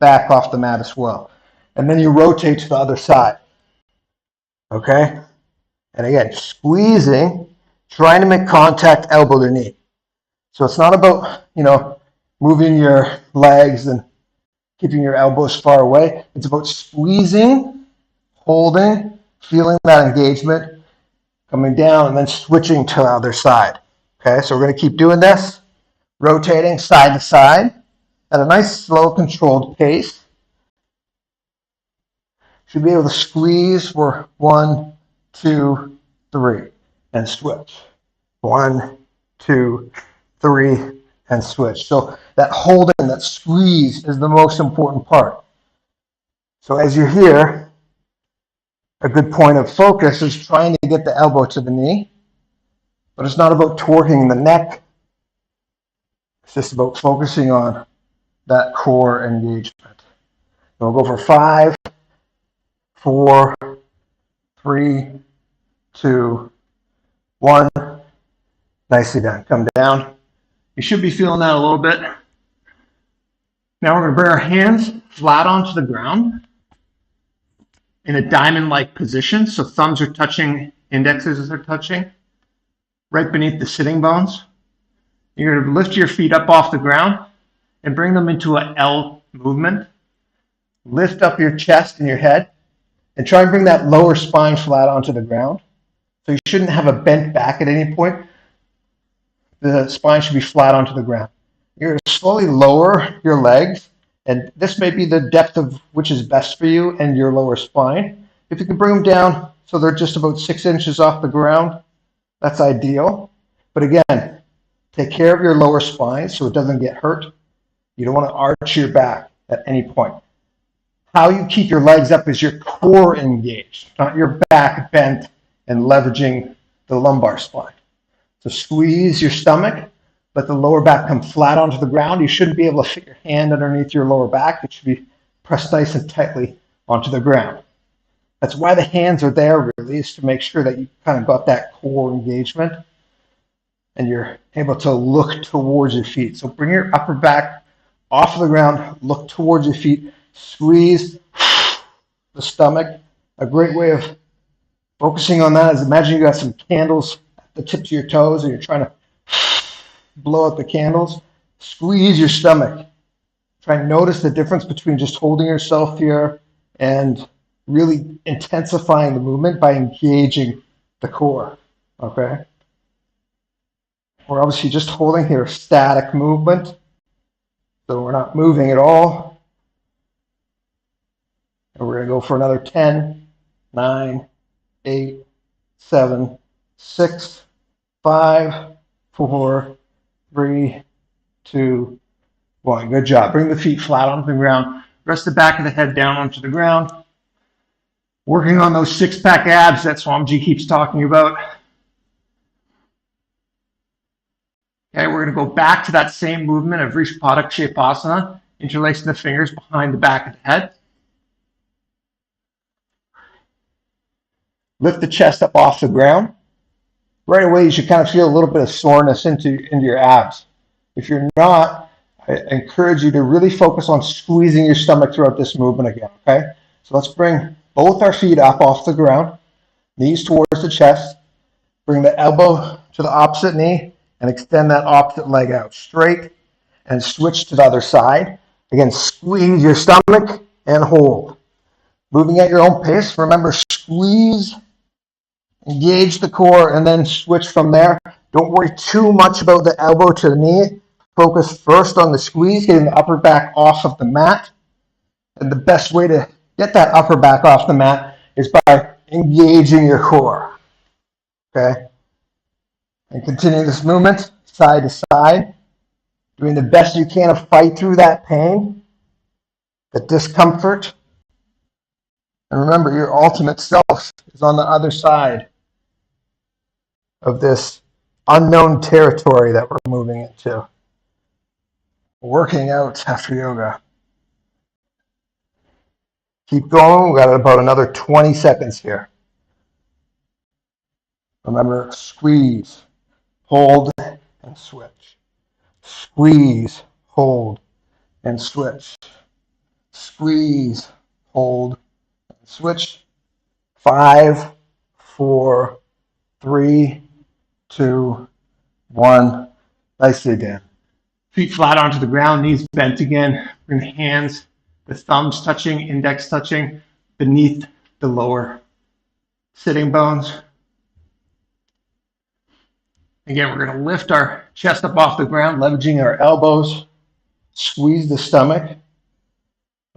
back off the mat as well. And then you rotate to the other side. Okay? And again, squeezing, trying to make contact elbow to knee. So it's not about, moving your legs and keeping your elbows far away. It's about squeezing, holding, feeling that engagement, coming down, and then switching to the other side. Okay, so we're going to keep doing this, rotating side to side at a nice, slow, controlled pace. Should be able to squeeze for 1, 2, 3, and switch. 1, 2, 3, and switch. So that holding, that squeeze is the most important part. So as you're here, a good point of focus is trying to get the elbow to the knee, but it's not about torquing the neck. It's just about focusing on that core engagement. So we'll go for 5, 4, 3, 2, 1. Nicely done. Come down. You should be feeling that a little bit. Now we're going to bring our hands flat onto the ground in a diamond-like position. So thumbs are touching, indexes are touching, right beneath the sitting bones. You're going to lift your feet up off the ground and bring them into an L movement. Lift up your chest and your head and try and bring that lower spine flat onto the ground. So you shouldn't have a bent back at any point. The spine should be flat onto the ground. You're going to slowly lower your legs, and this may be the depth of which is best for you and your lower spine. If you can bring them down so they're just about 6 inches off the ground, that's ideal. But again, take care of your lower spine so it doesn't get hurt. You don't want to arch your back at any point. How you keep your legs up is your core engaged, not your back bent and leveraging the lumbar spine. So squeeze your stomach, let the lower back come flat onto the ground. You shouldn't be able to fit your hand underneath your lower back. It should be pressed nice and tightly onto the ground. That's why the hands are there, really, is to make sure that you kind of got that core engagement and you're able to look towards your feet. So bring your upper back off the ground, look towards your feet, squeeze the stomach. A great way of focusing on that is imagine you got some candles at the tips of your toes and you're trying to blow out the candles. Squeeze your stomach. Try and notice the difference between just holding yourself here and really intensifying the movement by engaging the core, okay? We're obviously just holding here static movement, so we're not moving at all. And we're going to go for another 10, 9, 8, 7, 6, 5, 4, 3, 2, 1. Good job. Bring the feet flat onto the ground. Rest the back of the head down onto the ground. Working on those six-pack abs that Swamiji keeps talking about. Okay, we're going to go back to that same movement of Vrishpadak Shavasana, interlacing the fingers behind the back of the head. Lift the chest up off the ground. Right away, you should kind of feel a little bit of soreness into your abs. If you're not, I encourage you to really focus on squeezing your stomach throughout this movement again, okay? So let's bring both our feet up off the ground, knees towards the chest. Bring the elbow to the opposite knee and extend that opposite leg out straight and switch to the other side. Again, squeeze your stomach and hold. Moving at your own pace. Remember, squeeze, engage the core, and then switch from there. Don't worry too much about the elbow to the knee. Focus first on the squeeze, getting the upper back off of the mat. And the best way to get that upper back off the mat is by engaging your core. Okay? And continue this movement side to side, doing the best you can to fight through that pain, the discomfort. And remember, your ultimate self is on the other side of this unknown territory that we're moving into. Working out after yoga. Keep going. We've got about another 20 seconds here. Remember, squeeze, hold, and switch. Squeeze, hold, and switch. Squeeze, hold, and switch. 5, 4, 3, 2, 1. Nicely done. Feet flat onto the ground, knees bent again. Bring the hands, the thumbs touching, index touching beneath the lower sitting bones. Again, we're going to lift our chest up off the ground, leveraging our elbows, squeeze the stomach.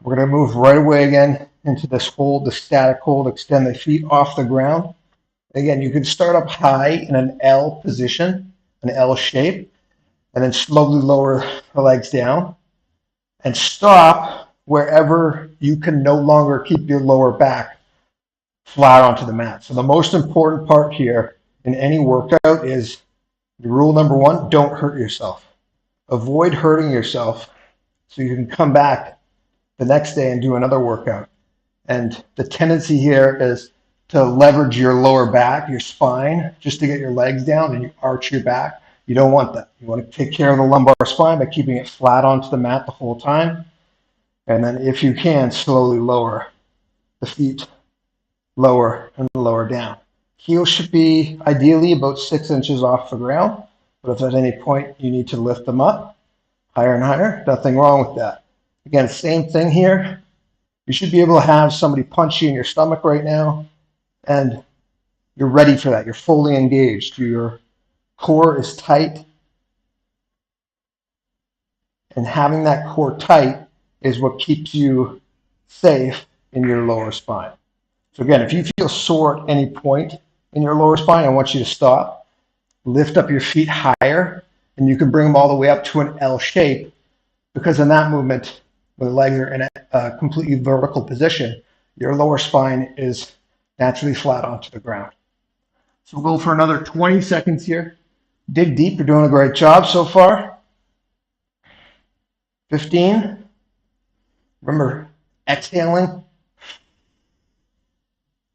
We're going to move right away again into this hold, the static hold, extend the feet off the ground. Again, you can start up high in an L position, an L shape, and then slowly lower the legs down and stop wherever you can no longer keep your lower back flat onto the mat. So the most important part here in any workout is rule number 1, don't hurt yourself. Avoid hurting yourself so you can come back the next day and do another workout. And the tendency here is to leverage your lower back, your spine, just to get your legs down and you arch your back. You don't want that. You want to take care of the lumbar spine by keeping it flat onto the mat the whole time. And then if you can, slowly lower the feet, lower and lower down. Heels should be ideally about 6 inches off the ground, but if at any point you need to lift them up higher and higher, nothing wrong with that. Again, same thing here. You should be able to have somebody punch you in your stomach right now, and you're ready for that. You're fully engaged. Your core is tight, and having that core tight is what keeps you safe in your lower spine. So again, if you feel sore at any point in your lower spine, I want you to stop, lift up your feet higher, and you can bring them all the way up to an L shape, because in that movement, when the legs are in a completely vertical position, your lower spine is naturally flat onto the ground. So we'll go for another 20 seconds here. Dig deep. You're doing a great job so far. 15. Remember, exhaling.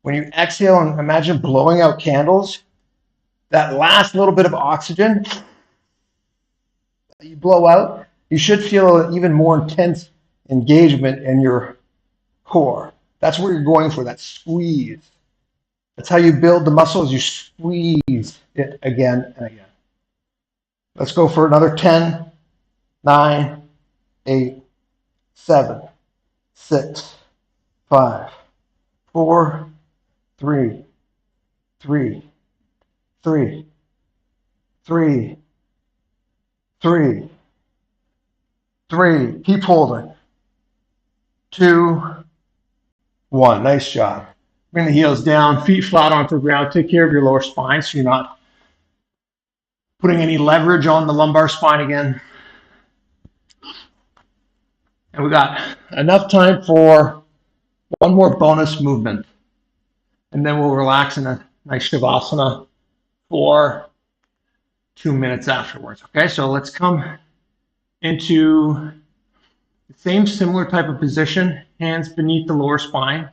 When you exhale, and imagine blowing out candles, that last little bit of oxygen that you blow out, you should feel an even more intense engagement in your core. That's what you're going for, that squeeze. That's how you build the muscles. You squeeze it again and again. Let's go for another 10, 9, 8, 7, 6, 5, 4, 3, 3, 3, 3, 3, 3. Keep holding. 2, 1. Nice job. Bring the heels down, feet flat onto the ground. Take care of your lower spine so you're not putting any leverage on the lumbar spine again. And we got enough time for one more bonus movement. And then we'll relax in a nice Shavasana for 2 minutes afterwards. Okay, so let's come into the same similar type of position, hands beneath the lower spine.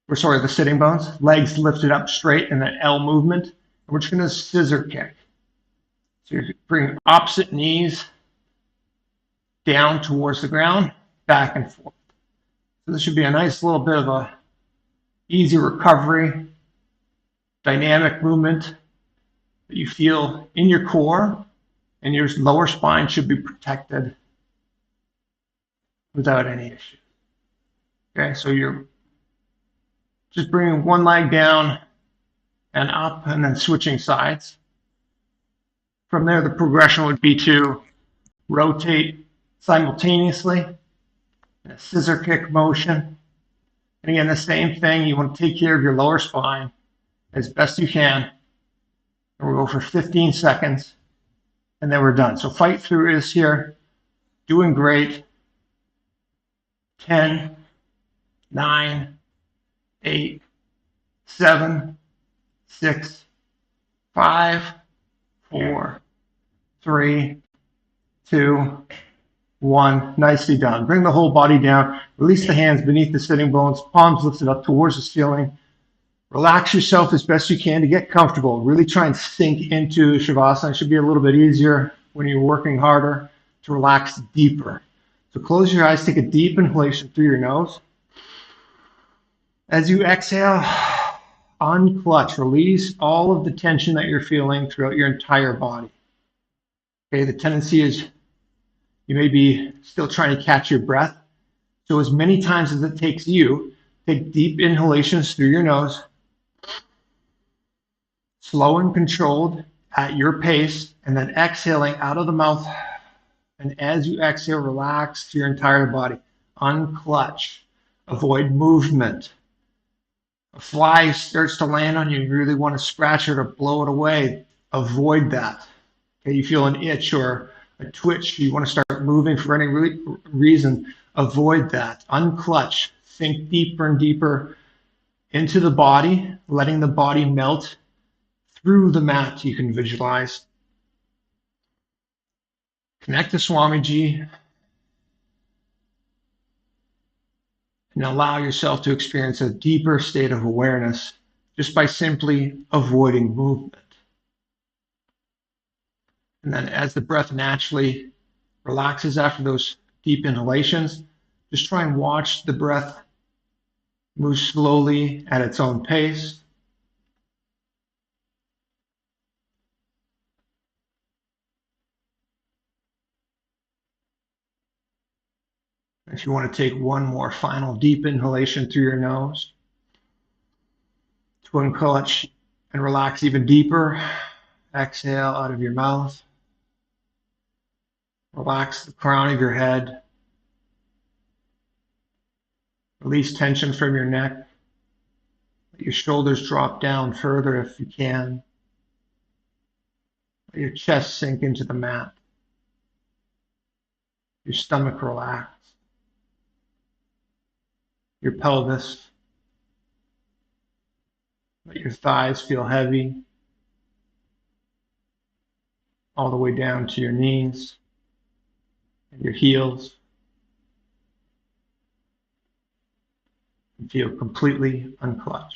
The sitting bones, legs lifted up straight in an L movement. And we're just going to scissor kick. So you bring opposite knees down towards the ground, back and forth. So this should be a nice little bit of a easy recovery, dynamic movement that you feel in your core, and your lower spine should be protected without any issue. Okay, so you're just bringing one leg down and up and then switching sides. From there, the progression would be to rotate simultaneously in a scissor kick motion. And again, the same thing, you want to take care of your lower spine as best you can. And we'll go for 15 seconds and then we're done. So fight through this here. Doing great. 10, 9, 8, 7, 6, 5, 4, 3, 2, 1. Nicely done. Bring the whole body down. Release the hands beneath the sitting bones. Palms lifted up towards the ceiling. Relax yourself as best you can to get comfortable. Really try and sink into Shavasana. It should be a little bit easier when you're working harder to relax deeper. So close your eyes. Take a deep inhalation through your nose. As you exhale, unclutch. Release all of the tension that you're feeling throughout your entire body. Okay, the tendency is you may be still trying to catch your breath. So as many times as it takes you, take deep inhalations through your nose, slow and controlled at your pace, and then exhaling out of the mouth. And as you exhale, relax your entire body. Unclutch. Avoid movement. A fly starts to land on you, you really want to scratch it or blow it away. Avoid that. Okay, you feel an itch or a twitch, you want to start moving for any reason, avoid that. Unclutch. Sink deeper and deeper into the body, letting the body melt through the mat. You can visualize. Connect to Swamiji and allow yourself to experience a deeper state of awareness just by simply avoiding movement. And then as the breath naturally relaxes after those deep inhalations, just try and watch the breath move slowly at its own pace. If you want to take one more final deep inhalation through your nose, to unclutch and relax even deeper, exhale out of your mouth. Relax the crown of your head. Release tension from your neck. Let your shoulders drop down further if you can. Let your chest sink into the mat. Your stomach relax. Your pelvis. Let your thighs feel heavy. All the way down to your knees and your heels. And feel completely unclutched.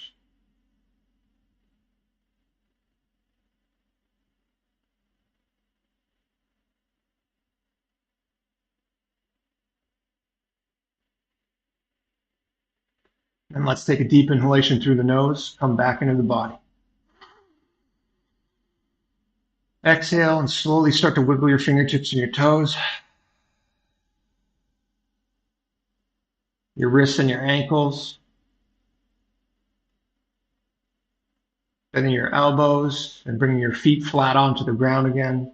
And let's take a deep inhalation through the nose, come back into the body. Exhale and slowly start to wiggle your fingertips and your toes. your wrists and your ankles, bending your elbows and bringing your feet flat onto the ground again.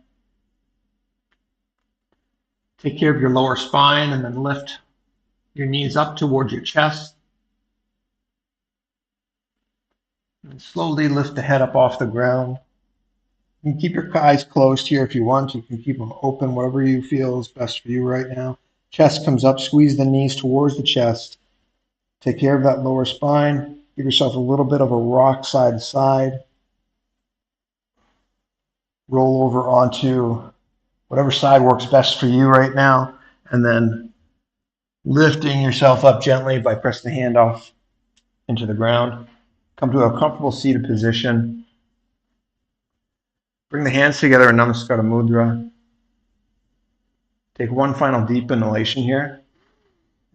Take care of your lower spine and then lift your knees up towards your chest. And slowly lift the head up off the ground. You can keep your eyes closed here if you want. You can keep them open, whatever you feel is best for you right now. Chest comes up, squeeze the knees towards the chest. Take care of that lower spine. Give yourself a little bit of a rock side to side. Roll over onto whatever side works best for you right now. And then lifting yourself up gently by pressing the hand off into the ground. Come to a comfortable seated position. Bring the hands together in Namaskara Mudra. Take one final deep inhalation here.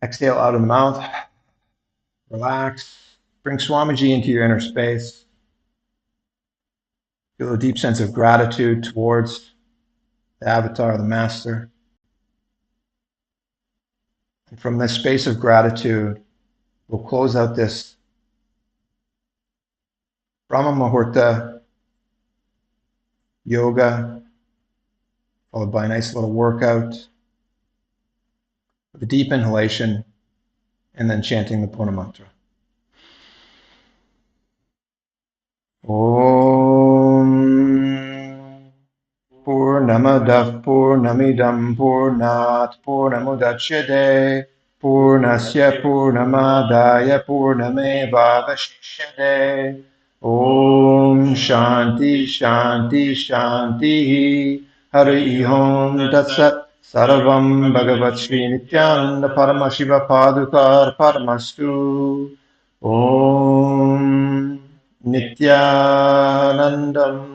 Exhale out of the mouth. Relax. Bring Swamiji into your inner space. Feel a deep sense of gratitude towards the avatar, the master. And from this space of gratitude, we'll close out this Brahma Muhurta yoga, followed by a nice little workout with a deep inhalation and then chanting the Purna mantra. Om Purnamadav Purnamidam Purnat Purnamudachyate Purnasya Purnamadaya Purnameva Vashishyate. Om Shanti Shanti Shanti Hari Om Tatsat Sarvam Bhagavat Shri Nithyananda Paramashiva Padukar Paramastu. Om Nithyanandam